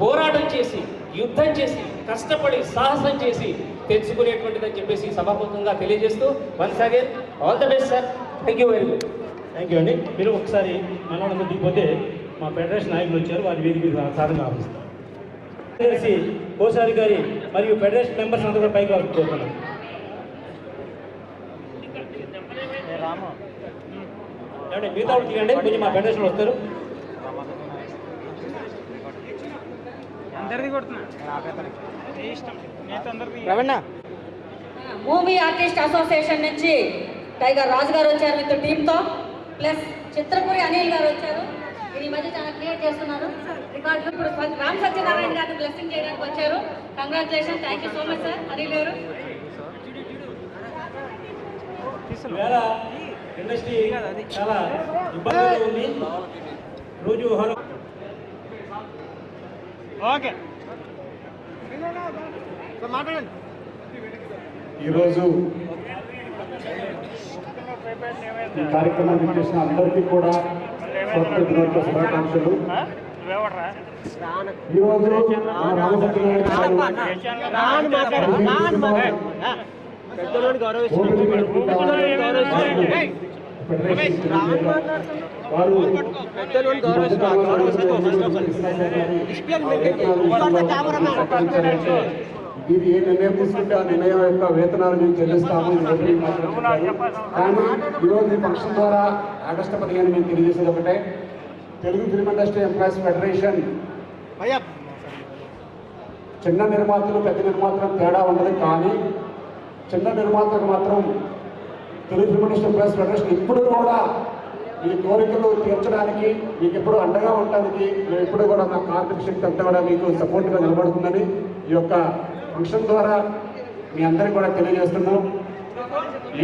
పోరాటం చేసి, యుద్ధం చేసి, కష్టపడి, సాహసం చేసి తెచ్చుకునేటువంటిది అని చెప్పేసి సభాముఖంగా తెలియజేస్తూ once again all the best sir. Thank you very much. Thank you అండి. మీరు ఒకసారి మనోళ్ళందరూ దిగిపోతే మా ఫెడరేషన్ నాయకులు వచ్చారు, వారి వేదిక సాధన ఆపిస్తారు. కలిసి కోశారి గారి మరియు ఫెడరేషన్ మెంబర్స్ అందరూ కూడా పైకి కోరుతున్నాం. ఏమంటే మిగతా వాళ్ళు తీయండి, కొంచెం మా ఫెడరేషన్ వస్తారు. అందరిది కొడుతున్నా మూవీ ఆర్టిస్ట్ అసోసియేషన్ నుంచి టైగర్ రాజు గారు వచ్చారు విత్ టీమ్తో, ప్లస్ చిత్రపురి అనిల్ గారు వచ్చారు. ఈ మధ్య చాలా క్రియేట్ చేస్తున్నారు రికార్డులు. ఇప్పుడు రామ్ సత్యనారాయణ గారిని బ్లెస్సింగ్ చేయడానికి వచ్చారు. Congratulation, thank you so much sir Anil గారు. ఈవేళ ఇండస్ట్రీ చాలా ఇబ్బందిగా ఉంది. రోజు ఓకే మాట్లాడండి. ఈరోజు ఈ కార్యక్రమానికి చేసిన అందరికీ కూడా స్వాతంత్ర దినోత్సవ శుభాకాంక్షలు. ఈరోజు మీరు ఏ నిర్ణయం తీసుకుంటే ఆ నిర్ణయం యొక్క వేతనాలు మేము చెల్లిస్తాము ఇది ఓపెనింగ్ మాత్రం చెప్పారు. కానీ ఈరోజు ఈ ఫంక్షన్ ద్వారా ఆగస్టు 15 మేము తెలియజేసేది ఒకటే, Telugu film industry employees federation చిన్న నిర్మాతలు పెద్ద నిర్మాతలకు తేడా ఉండదు. కానీ చిన్న నిర్మాతలకు మాత్రం Telugu film industry employees federation ఇప్పుడు కూడా ఈ కోరికలు తీర్చడానికి మీకు ఎప్పుడు అండగా ఉండడానికి మేము ఎప్పుడు కూడా మా కార్మిక శక్తి అంతా కూడా మీకు సపోర్ట్గా నిలబడుతుందని ఈ యొక్క ఫంక్షన్ ద్వారా మీ అందరికీ కూడా తెలియజేస్తున్నాం.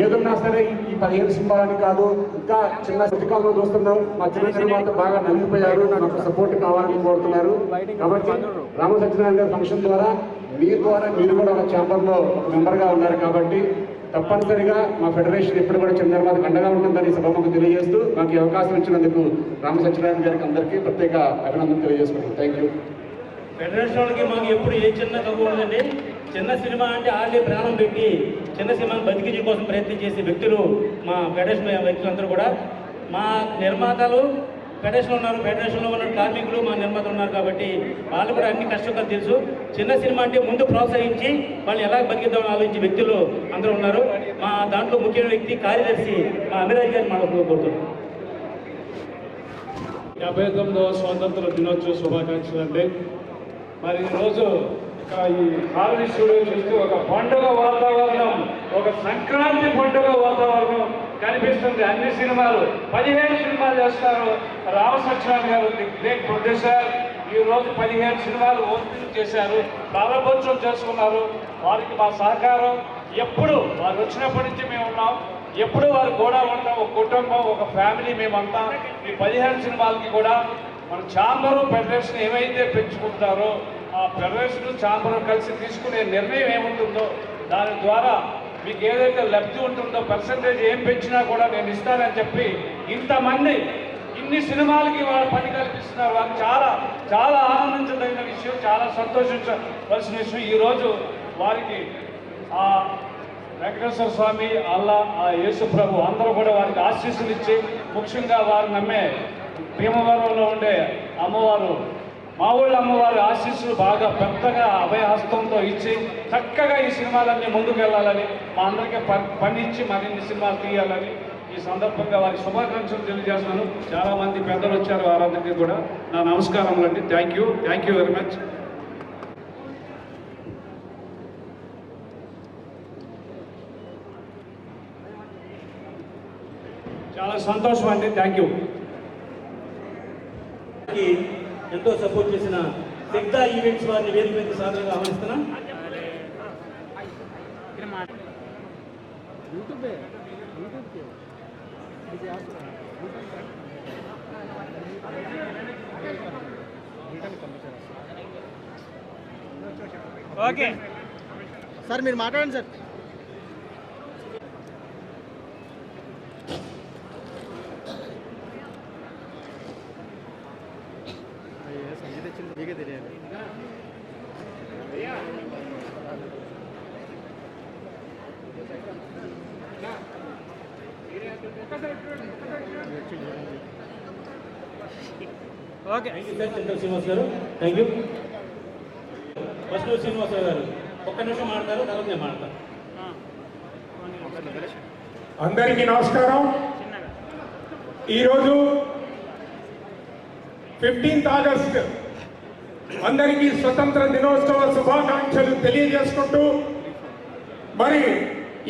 ఏదున్నా సరే ఈ 15 సినిమాలని కాదు, ఇంకా చిన్న శుద్ధికాలంలో చూస్తున్నాం. మా చిన్న నిర్మాత బాగా నలిగిపోయారు, నాకు ఒక సపోర్ట్ కావాలని కోరుతున్నారు. కాబట్టి రామ సత్యనారాయణ గారి ఫంక్షన్ ద్వారా మీరు కూడా ఒక ఛాంబర్లో మెంబర్గా ఉన్నారు. కాబట్టి తప్పనిసరిగా మా ఫెడరేషన్ ఎప్పుడు కూడా చిన్న నిర్మాతకు అండగా ఉంటుందని సభకు తెలియజేస్తూ మాకు ఈ అవకాశం ఇచ్చినందుకు రామ సత్యనారాయణ గారికి అందరికీ ప్రత్యేక అభినందనలు తెలియజేసుకుంటాం. Thank you. ఫెడరేషన్ వాళ్ళకి మాకు ఎప్పుడు ఏ చిన్న తక్కువ ఉందండి. చిన్న సినిమా అంటే ఆల్రెడీ ప్రాణం పెట్టి చిన్న సినిమాను బతికించే కోసం ప్రయత్నం చేసే వ్యక్తులు మా ఫెడరేషన్ వ్యక్తులందరూ కూడా. మా నిర్మాతలు ఫెడరేషన్లో ఉన్నారు, ఫెడరేషన్లో ఉన్న కార్మికులు మా నిర్మాతలు ఉన్నారు. కాబట్టి వాళ్ళు కూడా అన్ని కష్టకాలు తెలుసు. చిన్న సినిమా అంటే ముందు ప్రోత్సహించి వాళ్ళు ఎలా బతికిద్దామని ఆలోచించే వ్యక్తులు అందరూ ఉన్నారు. మా దాంట్లో ముఖ్యమైన వ్యక్తి కార్యదర్శి మా అమిరాజ్ గారిని మనకు కోరుతున్నాం. 59వ స్వాతంత్ర దినోత్సవ శుభాకాంక్షలు అండి. మరి ఈరోజు ఈ హార్వీ స్టూడియో చూస్తే ఒక పండుగ వాతావరణం, ఒక సంక్రాంతి పండుగ వాతావరణం కనిపిస్తుంది. అన్ని సినిమాలు 15 సినిమాలు చేస్తారు. రామ సత్యనారాయణ గారు ది గ్రేట్ ప్రొడ్యూసర్ ఈరోజు 15 సినిమాలు ఓపెనింగ్ చేశారు, ప్రారంభోత్సవం చేసుకున్నారు. వారికి మా సహకారం ఎప్పుడు వారు వచ్చినప్పటి నుంచి మేము ఉన్నాం, ఎప్పుడు వారు కూడా ఉంటాం. ఒక కుటుంబం, ఒక ఫ్యామిలీ మేమంతా. ఈ 15 సినిమాలకి కూడా మన ఛాంబరు ఫెడరేషన్ ఏమైతే పెంచుకుంటారో ఆ ఫెడరేషన్ ఛాంబరు కలిసి తీసుకునే నిర్ణయం ఏముంటుందో దాని ద్వారా మీకు ఏదైతే లబ్ధి ఉంటుందో పర్సంటేజ్ ఏం పెంచినా కూడా నేను ఇస్తానని చెప్పి ఇంతమంది ఇన్ని సినిమాలకి వారు పని కల్పిస్తున్నారు. వారు చాలా చాలా ఆనందించదగిన విషయం, చాలా సంతోషించవలసిన విషయం. ఈరోజు వారికి ఆ వెంకటేశ్వర స్వామి, అల్లా, ఆ యేసు ప్రభు అందరూ కూడా వారికి ఆశీస్సులు ఇచ్చి, ముఖ్యంగా వారు నమ్మే భీమవరంలో ఉండే అమ్మవారు, మా ఊళ్ళో అమ్మవారి ఆశీస్సులు బాగా పెద్దగా అభయహస్తంతో ఇచ్చి చక్కగా ఈ సినిమాలన్నీ ముందుకు వెళ్ళాలని, మా అందరికీ పని ఇచ్చి మరిన్ని సినిమాలు తీయాలని ఈ సందర్భంగా వారి శుభాకాంక్షలు తెలియజేస్తున్నాను. చాలామంది పెద్దలు వచ్చారు, వారందరికీ కూడా నా నమస్కారములు అండి. Thank you very much. చాలా సంతోషం అండి. Thank you. ఎంతో సపోర్ట్ చేసిన సిగ్దా ఈవెంట్స్ వారిని వేదిక మీద సాధారణంగా ఆహ్వానిస్తున్నా. ఓకే సార్, మీరు మాట్లాడండి సార్. మీకే తెలియాలి. Okay, thank you sir. Chandra Srinivas garu thank you. First Srinivasarao గారు ఒక్క నిమిషం మాట్లాడతారు, తర్వాత నేను మాట్లాడతాను. అందరికీ నమస్కారం. ఈరోజు 15th ఆగస్ట్ అందరికీ స్వతంత్ర దినోత్సవ శుభాకాంక్షలు తెలియజేసుకుంటూ, మరి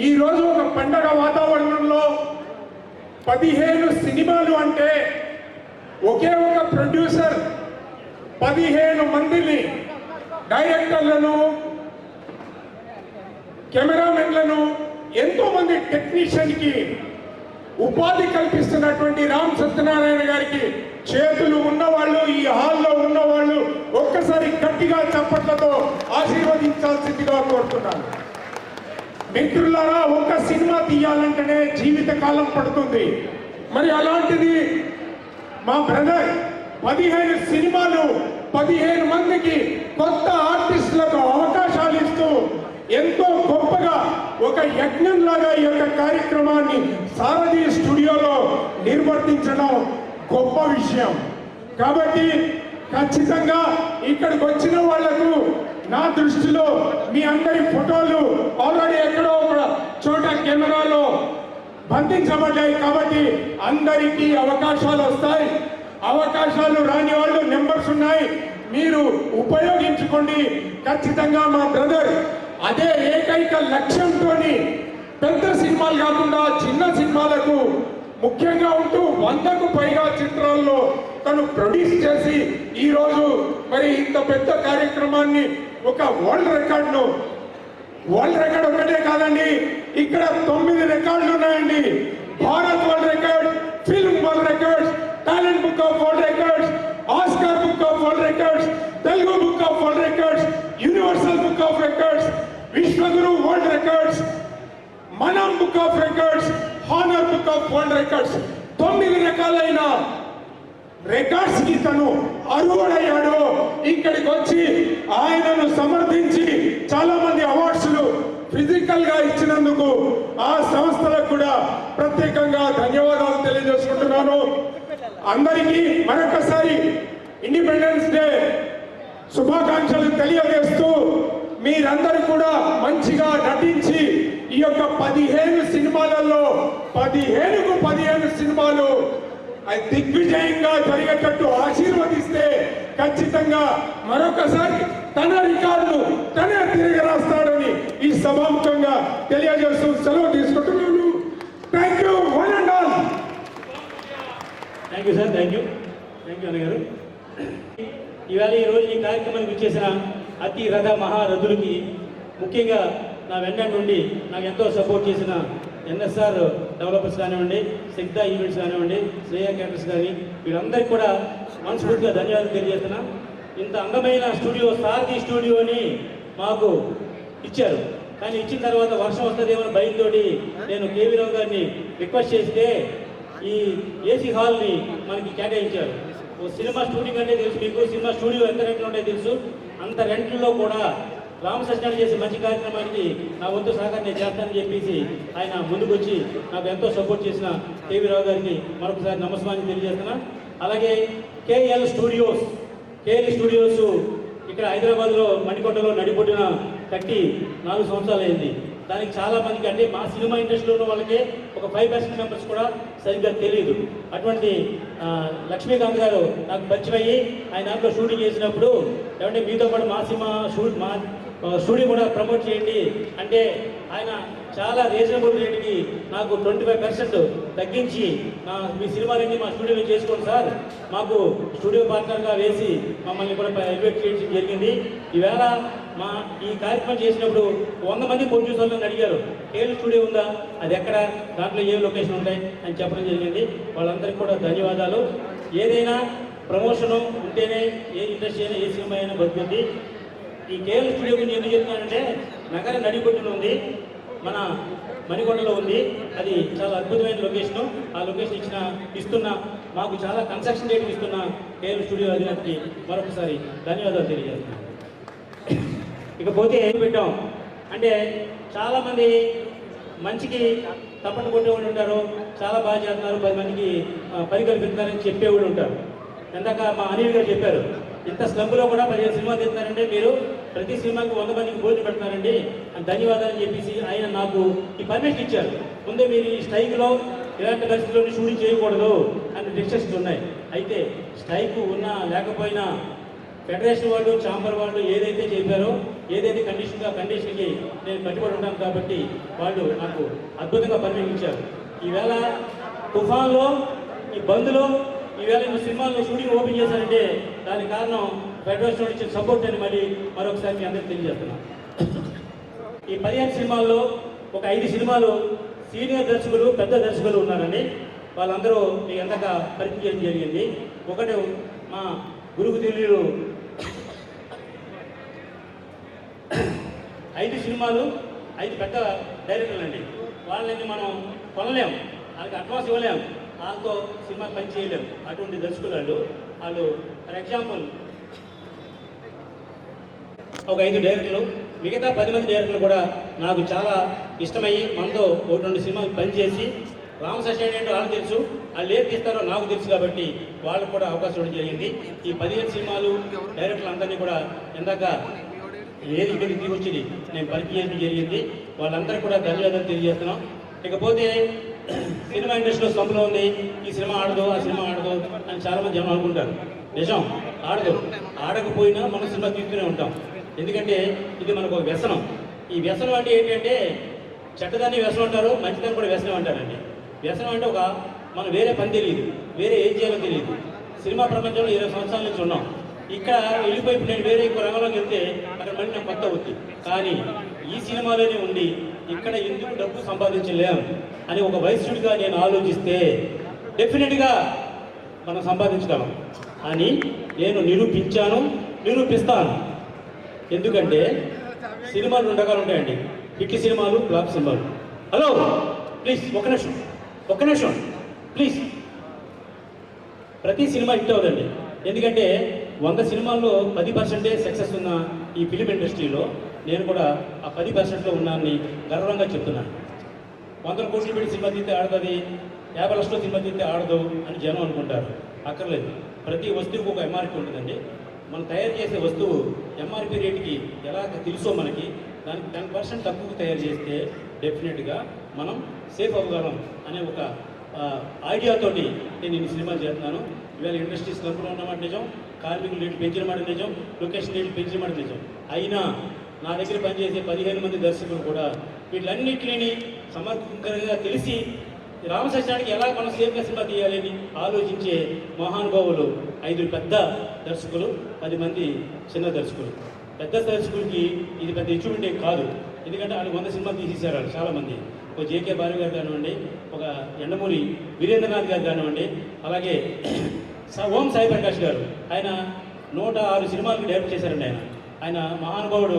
ఈరోజు ఒక పండగ వాతావరణంలో 15 సినిమాలు అంటే ఒకే ఒక ప్రొడ్యూసర్ 15 మందిని, డైరెక్టర్లను, కెమెరామెన్లను, ఎంతోమంది టెక్నీషియన్కి ఉపాధి కల్పిస్తున్నటువంటి రామ్ సత్యనారాయణ గారికి చేతులు ఉన్నవాళ్ళు, ఈ హాల్లో ఉన్నవాళ్ళు ఒక్కసారి గట్టిగా చప్పట్లతో ఆశీర్వదించాల్సిందిగా కోరుతున్నాను. మిత్రులారా, ఒక్క సినిమా తీయాలంటేనే జీవితకాలం పడుతుంది. మరి అలాంటిది మా బ్రదర్ 15 సినిమాలు 15 మందికి కొత్త ఆర్టిస్టులకు అవకాశాలు ఇస్తూ ఎంతో గొప్పగా ఒక యజ్ఞంలాగా ఈ యొక్క కార్యక్రమాన్ని సారథి స్టూడియోలో నిర్వర్తించడం గొప్ప విషయం. కాబట్టి ఖచ్చితంగా ఇక్కడికి వచ్చిన వాళ్లకు నా దృష్టిలో మీ అందరి ఫోటోలు ఆల్రెడీ ఎక్కడో ఒక చోట కెమెరాలో బంధించబడ్డాయి. కాబట్టి అందరికీ అవకాశాలు వస్తాయి. అవకాశాలు రాని వాళ్ళు నెంబర్స్ ఉన్నాయి, మీరు ఉపయోగించుకోండి. ఖచ్చితంగా మా బ్రదర్ అదే ఏకైక లక్ష్యంతో పెద్ద సినిమాలు కాకుండా చిన్న సినిమాలకు ముఖ్యంగా ఉంటూ 100కు పైగా చిత్రాల్లో తను ప్రొడ్యూస్ చేసి ఈరోజు మరి ఇంత పెద్ద కార్యక్రమాన్ని ఒక వరల్డ్ రికార్డ్ ఒకటే కాదండి, ఇక్కడ 9 రికార్డులు ఉన్నాయండి. Bharat world record, film world records, talent book of world records, Oscar book of world records, Telugu book of world records, universal book of records, Vishwaguru world records, Manam book of records, honour book of world records, 9 రకాలైన records కి తను అర్హుడయ్యాడు. ఇక్కడికి వచ్చి ఆయనను సమర్థించి చాలా మంది అవార్డ్స్లు physical గా ఇచ్చినందుకు ఆ సంస్థలకు కూడా ప్రత్యేకంగా ధన్యవాదాలు తెలియజేసుకుంటున్నాను. అందరికీ మరొకసారి ఇండిపెండెన్స్ డే శుభాకాంక్షలు తెలియజేస్తూ మీరందరూ కూడా మంచిగా నటించి ఈ యొక్క 15 సినిమాలలో 15కు 15 సినిమాలు దిగ్విజయంగా జరిగేటట్టు ఆశీర్వదిస్తే ఖచ్చితంగా మరొకసారి తన రికార్డు తనే తిరిగి రాస్తాడని ఈ సభాముఖంగా తెలియజేస్తూ సెలవు తీసుకుంటున్నాను. Thank you one and all. Thank you sir, thank you అన్న గారు. ఈవేళ ఈరోజు ఈ కార్యక్రమానికి వచ్చేసిన అతి రథ మహారథులకి, ముఖ్యంగా నా వెంట నుండి నాకు ఎంతో సపోర్ట్ చేసిన ఎన్ఎస్ఆర్ డెవలపర్స్ కానివ్వండి, సిగ్దా ఈవెంట్స్ కానివ్వండి, శ్రేయ క్యాటర్స్ కానీ, వీళ్ళందరికీ కూడా మనస్ఫూర్తిగా ధన్యవాదాలు తెలియజేస్తున్నా. ఇంత అందమైన స్టూడియో, సారథి స్టూడియోని మాకు ఇచ్చారు. కానీ ఇచ్చిన తర్వాత వర్షం వస్తుందేమో భయంతో నేను కేవీ రావు గారిని రిక్వెస్ట్ చేస్తే ఈ ఏసీ హాల్ని మనకి కేటాయించారు. ఓ సినిమా షూటింగ్ అంటే తెలుసు మీకు, సినిమా స్టూడియో ఎంత రెంట్లు ఉంటాయో తెలుసు. అంత రెంట్లలో కూడా రామసత్యనారాయణ చేసే మంచి కార్యక్రమానికి నా వంతు సహకారం నేను చేస్తానని చెప్పేసి ఆయన ముందుకు వచ్చి నాకు ఎంతో సపోర్ట్ చేసిన కేవీ రావు గారికి మరొకసారి నమస్కారం తెలియజేస్తున్నా. అలాగే కేఎల్ స్టూడియోస్ ఇక్కడ హైదరాబాద్లో మణికొండలో నడిపొట్టిన కట్టి 4 సంవత్సరాలు అయింది. దానికి చాలా మందికి, అంటే మా సినిమా ఇండస్ట్రీలో ఉన్న వాళ్ళకే ఒక 5% మెంబర్స్ కూడా సరిగ్గా తెలియదు. అటువంటి లక్ష్మీకాంత్ గారు నాకు పరిచయం అయ్యి ఆయన దాంట్లో షూటింగ్ చేసినప్పుడు ఏమంటే మీతో పాటు మా సినిమా స్టూడియో కూడా ప్రమోట్ చేయండి అంటే ఆయన చాలా రీజనబుల్ రేట్కి నాకు 25% తగ్గించి మీ సినిమాలన్నీ మా స్టూడియోలో చేసుకోండి సార్, మాకు స్టూడియో పార్ట్నర్గా వేసి మమ్మల్ని కూడా ఎలివేట్ చేయడం జరిగింది. ఈవేళ మా ఈ కార్యక్రమం చేసినప్పుడు 100 మంది ప్రొడ్యూసర్లను అడిగారు, కేఎల్ స్టూడియో ఉందా, అది ఎక్కడ, దాంట్లో ఏ లొకేషన్ ఉంటాయి అని చెప్పడం జరిగింది. వాళ్ళందరికీ కూడా ధన్యవాదాలు. ఏదైనా ప్రమోషను ఉంటేనే ఏ ఇండస్ట్రీ అయినా ఏ సినిమా అయినా బతుకుంది. ఈ కేఎల్ స్టూడియో గురించి ఎందుకు చెప్తున్నానంటే నగర నడిబొట్టున ఉంది, మన మణికొండలో ఉంది. అది చాలా అద్భుతమైన లొకేషను. ఆ లొకేషన్ ఇస్తున్న మాకు చాలా కన్స్ట్రక్షన్ రేట్ ఇస్తున్న కేఎల్ స్టూడియో అధినేతకి మరొకసారి ధన్యవాదాలు తెలియజేస్తున్నాను. ఇకపోతే ఏం పెట్టాం అంటే చాలామంది మంచికి తప్పట్టు కొట్టేవాళ్ళు ఉంటారు, చాలా బాగా చేస్తున్నారు, 10 మందికి పని కల్పిస్తున్నారని చెప్పేవాళ్ళు ఉంటారు. ఇందాక మా అనిల్ గారు చెప్పారు, ఇంత స్లమ్లో కూడా 15 సినిమాలు తీస్తున్నారంటే మీరు ప్రతి సినిమాకి 100 మందికి భోజనం పెడుతున్నారండి అని ధన్యవాదాలు చెప్పేసి ఆయన నాకు ఈ పర్మిషన్ ఇచ్చారు. ముందే మీరు ఈ స్ట్రైక్లో ఇలాంటి పరిస్థితుల్లో షూటింగ్ చేయకూడదు అని రిస్ట్రిక్షన్స్ ఉన్నాయి. అయితే స్ట్రైక్ ఉన్నా లేకపోయినా ఫెడరేషన్ వాళ్ళు, ఛాంబర్ వాళ్ళు ఏదైతే చెప్పారో, ఏదైతే కండిషన్కి నేను కట్టుబడి ఉంటాను కాబట్టి వాళ్ళు నాకు అద్భుతంగా పర్మిషన్ ఇచ్చారు. ఈవేళ తుఫాన్లో, ఈ బంద్లో ఈవేళ సినిమాల్లో షూటింగ్ ఓపెన్ చేశారంటే దానికి కారణం ఫెడరేషన్ ఇచ్చిన సపోర్ట్ అని మరొకసారి మీ అందరికీ తెలియజేస్తున్నాను. ఈ 15 సినిమాల్లో ఒక 5 సినిమాలు సీనియర్ దర్శకులు, పెద్ద దర్శకులు ఉన్నారండి. వాళ్ళందరూ మీకు ఎంతగా పరిచయం జరిగింది. ఒకటి మా గురువు తెలియలు 5 సినిమాలు, 5 పెద్ద డైరెక్టర్లు అండి. వాళ్ళని మనం కొనలేం, వాళ్ళకి అడ్వాన్స్ ఇవ్వలేం, వాళ్ళతో సినిమా పని చేయలేం. అటువంటి దర్శకులు వాళ్ళు ఫర్ ఎగ్జాంపుల్ ఒక 5 డైరెక్టర్లు, మిగతా 10 మంది డైరెక్టర్లు కూడా నాకు చాలా ఇష్టమయ్యి మనతో 1-2 సినిమాలు పనిచేసి రామసత్యనారాయణ ఏంటో వాళ్ళకి తెలుసు, వాళ్ళు ఏం తీస్తారో నాకు తెలుసు కాబట్టి వాళ్ళకు కూడా అవకాశం ఇవ్వడం జరిగింది. ఈ 15 సినిమాలు డైరెక్టర్లు అందరినీ కూడా ఇందాక వేదిక తీసుకొచ్చి నేను పరిచయం చేయడం జరిగింది. వాళ్ళందరూ కూడా ధన్యవాదాలు తెలియజేస్తున్నాం. ఇకపోతే సినిమా ఇండస్ట్రీలో స్తంభంలో ఉంది, ఈ సినిమా ఆడదు, ఆ సినిమా ఆడదు అని చాలామంది జనం అనుకుంటారు. నిజం, ఆడదు. ఆడకపోయినా మనం సినిమా తీస్తూనే ఉంటాం. ఎందుకంటే ఇది మనకు ఒక వ్యసనం. ఈ వ్యసనం అంటే ఏంటంటే చెడ్డదాన్ని వ్యసనం అంటారు, మంచిదాన్ని కూడా వ్యసనం అంటారండి. వ్యసనం అంటే మనం వేరే పని తెలియదు, వేరే ఏం చేయాలో తెలియదు. సినిమా ప్రపంచంలో 20 సంవత్సరాల నుంచి ఉన్నాం. ఇక్కడ వెళ్ళిపోయి నేను వేరే ఇంకో రంగంలోకి వెళ్తే అక్కడ మళ్ళీ నాకు కొత్త అవుతుంది. కానీ ఈ సినిమాలోనే ఉండి ఇక్కడ ఎందుకు డబ్బు సంపాదించలేం అని ఒక వయస్సుడిగా నేను ఆలోచిస్తే డెఫినెట్గా మనం సంపాదించగలం అని నేను నిరూపిస్తాను. ఎందుకంటే సినిమాలు 2 రకాలు ఉంటాయండి, హిట్ సినిమాలు, ఫ్లాప్ సినిమాలు. హలో ప్లీజ్ ఒక్క నిమిషం ప్లీజ్. ప్రతి సినిమా హిట్ అవ్వదండి. ఎందుకంటే 100 సినిమాల్లో 10% సక్సెస్ ఉన్న ఈ ఫిలిం ఇండస్ట్రీలో నేను కూడా ఆ 10%లో ఉన్నానని గర్వంగా చెప్తున్నాను. 100 కోట్లు పెట్టి సినిమా తీస్తే ఆడుతుంది, 50 లక్షల సినిమా తీస్తే ఆడదు అని జనం అనుకుంటారు. అక్కర్లేదు. ప్రతి వస్తువుకు ఒక ఎంఆర్పి ఉంటుందండి. మనం తయారు చేసే వస్తువు ఎంఆర్పి రేటుకి ఎలా తెలుసో మనకి దానికి 10% తక్కువ తయారు చేస్తే డెఫినెట్గా మనం సేఫ్ అవ్వగలం అనే ఒక ఐడియాతోటి నేను ఈ సినిమాలు చేస్తున్నాను. ఇవాళ ఇండస్ట్రీస్ స్లంపులో ఉన్నమాట నిజం, కార్మికులు రేట్లు పెంచిన మాట నిజం, లొకేషన్ రేట్లు పెంచిన మాట నిజం. అయినా నా దగ్గర పనిచేసే 15 మంది దర్శకులు కూడా వీళ్ళన్నింటినీ సమగ్రంగా తెలిసి రామసత్యానికి ఎలా మనం సేఫ్గా సినిమా తీయాలని ఆలోచించే మహానుభావులు 5 పెద్ద దర్శకులు, 10 మంది చిన్న దర్శకులు. పెద్ద దర్శకులకి ఇది పెద్ద అచీవ్మెంట్ ఏం కాదు. ఎందుకంటే వాళ్ళు 100 సినిమాలు తీసేశారు వాళ్ళు చాలామంది. ఒక జేకే బాలు గారు కానివ్వండి, ఒక ఎండమూరి వీరేంద్రనాథ్ గారు కానివ్వండి, అలాగే ఓం సాయి ప్రకాష్ గారు, ఆయన 106 సినిమాలకు డైరెక్ట్ చేశారండి. ఆయన మహానుభావుడు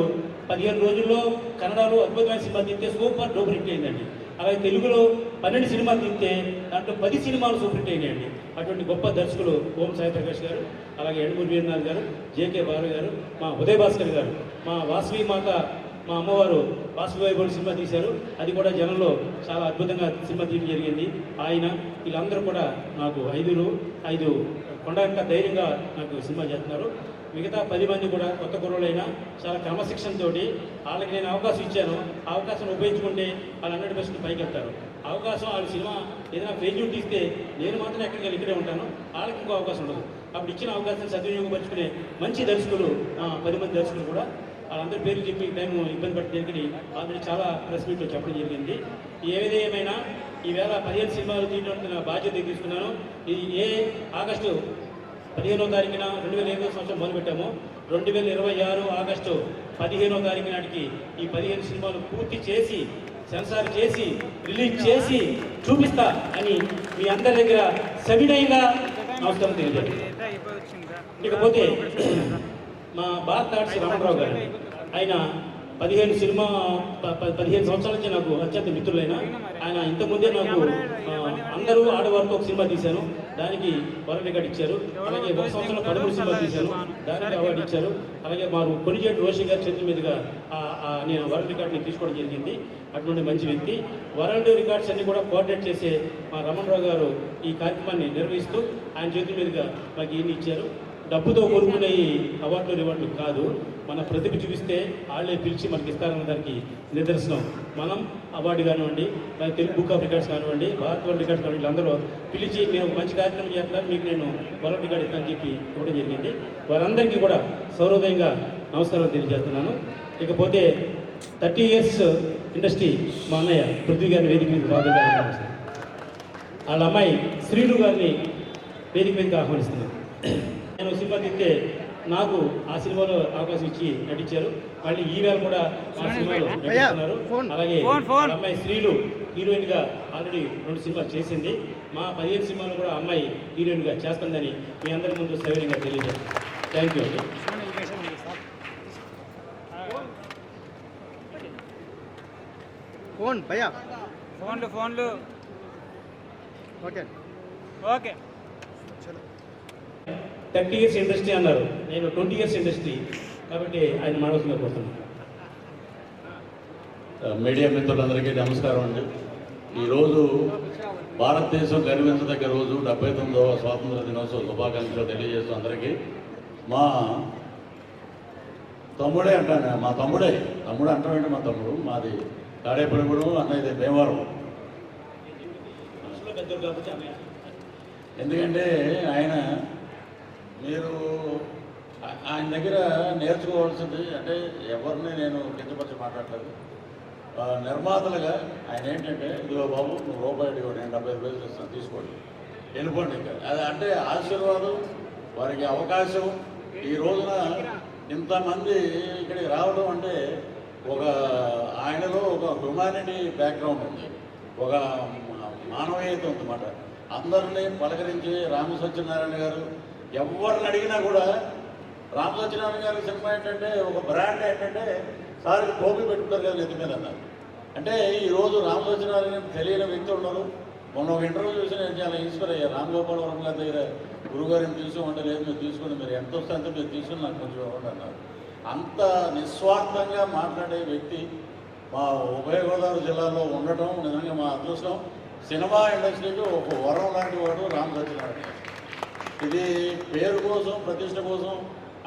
15 రోజుల్లో కన్నడలో అద్భుతమైన సినిమా తీస్తే సూపర్ డూపర్ హిట్ అయిందండి. అలాగే తెలుగులో 12 సినిమాలు తీస్తే దాంట్లో 10 సినిమాలు సూపర్ హిట్ అయినాయండి. అటువంటి గొప్ప దర్శకులు ఓం సాయి ప్రకాష్ గారు, అలాగే ఎండమూరి వీరేంద్రనాథ్ గారు, జేకే బాలు గారు, మా ఉదయ్ భాస్కర్ గారు, మా వాసవి మాత, మా అమ్మవారు వాసవి వైభవ్ సినిమా తీశారు. అది కూడా జనంలో చాలా అద్భుతంగా సినిమా తీయడం జరిగింది. ఆయన వీళ్ళందరూ కూడా నాకు 5 కొండంత ధైర్యంగా నాకు సినిమా చేస్తున్నారు. మిగతా 10 మంది కూడా కొత్త కుర్రోళ్ళైనా చాలా క్రమశిక్షణతో వాళ్ళకి నేను అవకాశం ఇచ్చాను. ఆ అవకాశం ఉపయోగించుకుంటే వాళ్ళు 100% పైకి వెళ్తారు. అవకాశం వాళ్ళ సినిమా ఏదైనా ఫెయిల్యూర్ తీస్తే నేను మాత్రం ఎక్కడికి వెళ్ళి ఇక్కడే ఉంటాను, వాళ్ళకి ఇంకో అవకాశం ఉండదు. అప్పుడు ఇచ్చిన అవకాశం సద్వినియోగపరుచుకునే మంచి దర్శకులు 10 మంది దర్శకులు కూడా వాళ్ళందరి పేర్లు చెప్పి టైం ఇబ్బంది పట్టి జరిగింది. ఆల్రెడీ చాలా ప్రెస్ మీట్లో చెప్పడం జరిగింది. ఏమైనా ఈవేళ 15 సినిమాలు తీయడానికి నా బాధ్యత తీసుకున్నాను. ఇది ఆగస్టు 15వ తారీఖున 2025వ సంవత్సరం మొదలుపెట్టాము. 2026 ఆగస్టు 15వ తారీఖు నాటికి ఈ 15 సినిమాలు పూర్తి చేసి సెన్సార్ చేసి రిలీజ్ చేసి చూపిస్తా అని మీ అందరి దగ్గర సవినయంగా నమస్కారం తెలియజేయండి. ఇకపోతే మా భారత ఆర్ట్స్ రామరావు గారు, ఆయన 15 సంవత్సరాల నుంచి నాకు అత్యంత మిత్రులైన ఆయన. ఇంతకుముందే నాకు అందరూ ఆడవారితో ఒక సినిమా తీశాను, దానికి వరల్డ్ రికార్డ్ ఇచ్చారు. అలాగే 1 సంవత్సరంలో 13 సినిమాలు తీశాను, దానికి అవార్డు ఇచ్చారు. అలాగే మా కొనిజేటి రోషి గారి చేతుల మీదుగా నేను వరల్డ్ రికార్డ్ని తీసుకోవడం జరిగింది. అటువంటి మంచి వ్యక్తి. వరల్డ్ రికార్డ్స్ అన్ని కూడా కోఆర్డినేట్ చేసే మా రమణరావు గారు ఈ కార్యక్రమాన్ని నిర్వహిస్తూ ఆయన చేతుల మీదుగా మాకు ఇన్ని ఇచ్చారు. డబ్బుతో కోరుకునే అవార్డులు రివార్డులు కాదు, మన ప్రతిభ చూపిస్తే వాళ్ళే పిలిచి మనకి ఇస్తారన్న దానికి నిదర్శనం. మనం అవార్డు కానివ్వండి, తెలుగు బుక్ ఆఫ్ రికార్డ్స్ కానివ్వండి, భారత్ వరల్డ్ రికార్డ్స్ కానివ్వండి, అందరూ పిలిచి మేము ఒక మంచి కార్యక్రమం చేస్తున్నారు, మీకు నేను వరల్డ్ రికార్డ్ ఇస్తానని చెప్పి ఇవ్వడం జరిగింది. వారందరికీ కూడా సౌహృదయంగా నమస్కారాలు తెలియజేస్తున్నాను. ఇకపోతే 30 ఇయర్స్ ఇండస్ట్రీ మా అన్నయ్య పృథ్వీ గారిని వేదిక మీద స్వాగతం, వాళ్ళ అమ్మాయి శ్రీను గారిని వేదిక మీదకి ఆహ్వానిస్తున్నాను. నేను సినిమా తీస్తే నాకు ఆ సినిమాలో అవకాశం ఇచ్చి నటించారు. మళ్ళీ ఈవేళ కూడా ఆ సినిమాలో నటిస్తున్నారు. అలాగే అమ్మాయి శ్రీలు హీరోయిన్గా ఆల్రెడీ 2 సినిమాలు చేసింది. మా 15 సినిమాలు కూడా అమ్మాయి హీరోయిన్గా చేస్తుందని మీ అందరి ముందు సవినయంగా తెలియజేస్తాను. థ్యాంక్ యూ అండి. ఫోన్లు ఓకే 30 ఇయర్స్ ఇండస్ట్రీ అన్నారు, నేను 20 ఇయర్స్ ఇండస్ట్రీ కాబట్టి ఆయన మాట్లాడుతున్నా కోరుతున్నాను. మీడియా మిత్రులందరికీ నమస్కారం అండి. ఈరోజు భారతదేశం గర్వించదగ్గ రోజు 79వ స్వాతంత్ర దినోత్సవ శుభాకాంక్షలు తెలియజేస్తూ అందరికీ. మా తమ్ముడే అంటాను, మా తమ్ముడే. తమ్ముడు అంటామంటే మా తమ్ముడు, మాది తాడేపల్లిగూడెం, అన్నది భీమవరం. ఎందుకంటే మీరు ఆయన దగ్గర నేర్చుకోవాల్సింది అంటే ఎవరిని నేను కిందపరిచి మాట్లాడలేదు. నిర్మాతలుగా ఆయన ఏంటంటే, ఇదిగో బాబు నువ్వు రూపాయి నేను 70 రూపాయలు ఇస్తాను తీసుకోండి వెళ్ళిపోండి. ఇంకా అది అంటే ఆశీర్వాదం, వారికి అవకాశం. ఈ రోజున ఇంతమంది ఇక్కడికి రావడం అంటే ఆయనలో ఒక హ్యుమానిటీ బ్యాక్గ్రౌండ్ ఉంది, ఒక మానవీయత ఉందన్నమాట. అందరినీ పలకరించి రామసత్యనారాయణ గారు ఎవరిని అడిగినా కూడా, రామసత్యనారాయణ గారి సినిమా ఏంటంటే ఒక బ్రాండ్ ఏంటంటే సార్కి టోపీ పెట్టుకుంటారు కదా నెత్తి మీద అన్నారు. అంటే ఈరోజు రామసత్యనారాయణ తెలియని వ్యక్తులు ఉన్నారు. మొన్న ఒక ఇంటర్వ్యూ చూసి నేను చాలా ఇన్స్పైర్ అయ్యాను. రామగోపాలవరం గారి దగ్గర గురుగారిని తీసుకోమంటే లేదు మీరు తీసుకుని, మీరు ఎంత వస్తే అంత మీరు తీసుకుని నాకు కొంచెం ఇవ్వండి అన్నారు. అంత నిస్వార్థంగా మాట్లాడే వ్యక్తి మా ఉభయ గోదావరి జిల్లాలో ఉండటం నిజంగా మా అదృష్టం. సినిమా ఇండస్ట్రీకి ఒక వరం లాంటి వాడు రామసత్యనారాయణ. ఇది పేరు కోసం ప్రతిష్ట కోసం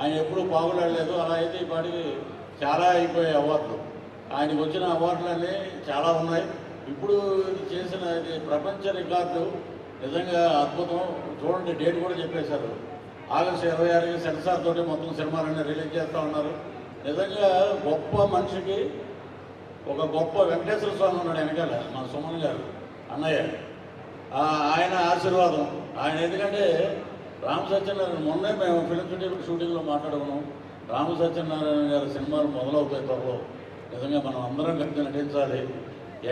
ఆయన ఎప్పుడూ పాగులాడలేదు. అలా అయితే ఈ పాటికి చాలా అయిపోయాయి అవార్డులు. ఆయనకు వచ్చిన అవార్డులన్నీ చాలా ఉన్నాయి. ఇప్పుడు చేసిన ఇది ప్రపంచ రికార్డు నిజంగా అద్భుతం. చూడండి, డేట్ కూడా చెప్పేశారు, ఆగస్టు 26 సెన్సార్ తోటి మొత్తం సినిమాలన్నీ రిలీజ్ చేస్తూ ఉన్నారు. నిజంగా గొప్ప మనిషికి ఒక గొప్ప వెంకటేశ్వర స్వామి ఉన్నాడు వెనకాల, మా సుమన్ గారు అన్నయ్య. ఆయన ఆశీర్వాదం ఆయన. ఎందుకంటే రామసత్యనారాయణ మొన్నే మేము ఫిలిం సిటీ షూటింగ్లో మాట్లాడుకున్నాం. రామసత్యనారాయణ గారి సినిమాలు మొదలవుతాయి త్వరలో. నిజంగా మనం అందరం కలిసి నటించాలి,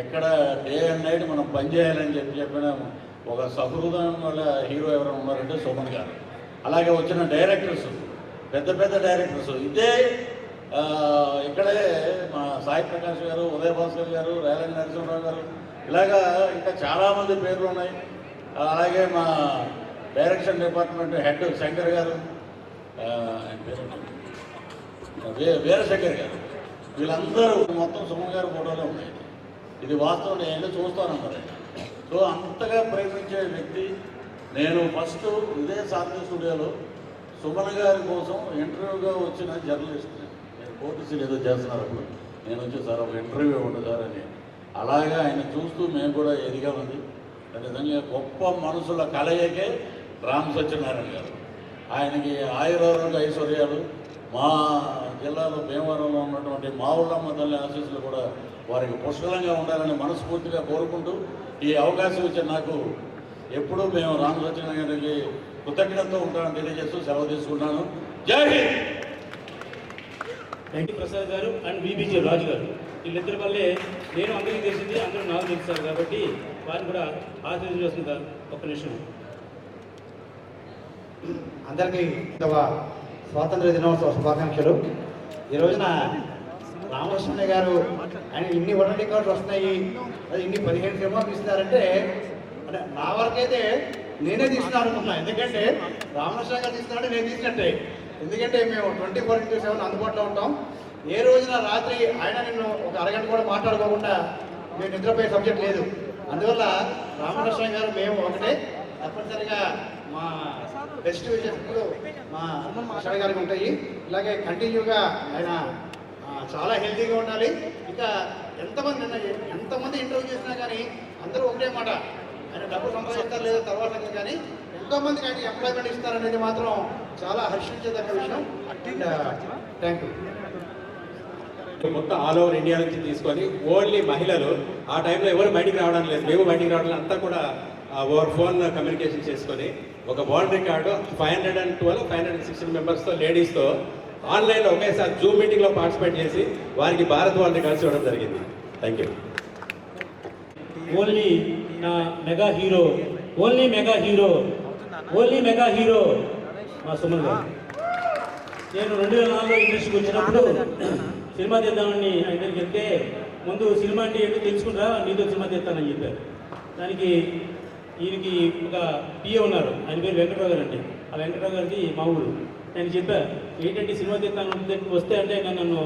ఎక్కడ డే అండ్ నైట్ మనం పనిచేయాలని చెప్పిన ఒక సహృదయం వల్ల హీరో ఎవరైనా ఉన్నారంటే సుమన్ గారు. అలాగే వచ్చిన డైరెక్టర్స్, పెద్ద పెద్ద డైరెక్టర్స్ ఇదే ఇక్కడే మా సాయి ప్రకాష్ గారు, ఉదయ్ భాస్కర్ గారు, రేలంగి నరసింహరావు గారు, ఇలాగా ఇంకా చాలామంది పేర్లు ఉన్నాయి. అలాగే మా డైరెక్షన్ డిపార్ట్మెంట్ హెడ్ శంకర్ గారు, వీరశంకర్ గారు, వీళ్ళందరూ మొత్తం సుమన్ గారి ఫోటోలో ఉన్నాయి. ఇది వాస్తవం, నేను చూస్తానన్నారు. సో అంతగా ప్రేమించే వ్యక్తి. నేను ఫస్ట్ ఇదే సాధన స్టూడియోలో సుమన్ గారి కోసం ఇంటర్వ్యూగా వచ్చిన జర్నలిస్ట్. నేను పోటీసీలు ఏదో చేస్తున్నారు అప్పుడు నేను వచ్చి సార్ ఒక ఇంటర్వ్యూ ఉండదు సార్ అని. అలాగా ఆయన చూస్తూ మేము కూడా ఎదిగామంది. నిజంగా గొప్ప మనుషుల కలయికే రామసత్యనారాయణ గారు. ఆయనకి ఆయురారోగ్య ఐశ్వర్యాలు, మా జిల్లాలో భీమవరంలో ఉన్నటువంటి మా ఊళ్ళమ్మ తల్లి ఆశీస్సులు కూడా వారికి పుష్కలంగా ఉండాలని మనస్ఫూర్తిగా కోరుకుంటూ, ఈ అవకాశం ఇచ్చిన నాకు ఎప్పుడూ మేము రామసత్యనారాయణ గారికి కృతజ్ఞతతో ఉంటామని తెలియజేస్తూ సెలవు తీసుకుంటాను. జై హింద్. వెంకట ప్రసాద్ గారు అండ్ బీబీజీ రాజు గారు, వీళ్ళిద్దరి వల్లే నేను అందరికీ తెలిసింది, అందరూ నాకు తెలుస్తారు కాబట్టి వారిని కూడా ఆశీర్వదించాల్సిందిగా ఒక్క నిమిషం. అందరికీ స్వాతంత్ర దినోత్సవ శుభాకాంక్షలు. ఈ రోజున రామకృష్ణ గారు ఆయన ఇన్ని వరల్డ్ రికార్డ్స్ వస్తున్నాయి, అది ఇన్ని 15 సినిమాలు తీస్తున్నారంటే అంటే నా వరకైతే నేనే తీస్తున్నాను అనుకున్నాను. ఎందుకంటే రామకృష్ణ గారు తీస్తున్నారంటే నేను తీసినట్టే. ఎందుకంటే మేము 24/7 అందుబాటులో ఉంటాం. ఏ రోజున రాత్రి ఆయన నిన్ను ఒక అరగంట కూడా మాట్లాడుకోకుండా మేము నిద్రపోయే సబ్జెక్ట్ లేదు. అందువల్ల రామకృష్ణ గారు మేము ఒకటే. తప్పనిసరిగా మా బెస్ట్ విషయం ఇప్పుడు మా కృష్ణ గారికి ఉంటాయి. ఇలాగే కంటిన్యూగా ఆయన చాలా హెల్తీగా ఉండాలి. ఇంకా ఎంతమంది ఇంటర్వ్యూ చేసినా కానీ అందరూ ఒకటే మాట, ఆయన డబ్బు సంపాదిస్తారు లేదా తర్వాత కానీ ఎంతోమందికి ఆయన ఎంప్లాయ్మెంట్ ఇస్తారనేది మాత్రం చాలా హర్షించేదగ్గ విషయం. Thank you. మొత్తం ఆల్ ఓవర్ ఇండియా నుంచి తీసుకొని ఓన్లీ మహిళలు ఆ టైంలో ఎవరు బయటికి రావడం లేదు, మేము బయటికి రావడం లేదు, అంతా కూడా ఓవర్ ఫోన్ కమ్యూనికేషన్ చేసుకొని ఒక వరల్డ్ రికార్డు 516 మెంబర్స్తో లేడీస్తో ఆన్లైన్లో ఒకేసారి జూమ్ మీటింగ్లో పార్టిసిపేట్ చేసి వారికి భారత్ వరల్డ్ రికార్డ్స్ ఇవ్వడం జరిగింది. Thank you. ఓన్లీ నా mega hero, only mega hero, only mega hero మా సుమన్ గారు. నేను 2004లో ఇండస్ట్రీకి వచ్చినప్పుడు సినిమా తీద్దామని ఆయన దగ్గరికి వెళ్తే ముందు సినిమా అంటే ఏంటో తెలుసుకుంటా, నీతో సినిమా తీస్తానని చెప్పారు. దానికి ఈయనకి ఒక పిఏ ఉన్నారు, ఆయన పేరు వెంకటరావు గారు అండి. ఆ వెంకటరావు గారిది మా ఊరు. నేను చెప్పా ఏంటంటే సినిమా తీస్తాను వస్తే అంటే నన్ను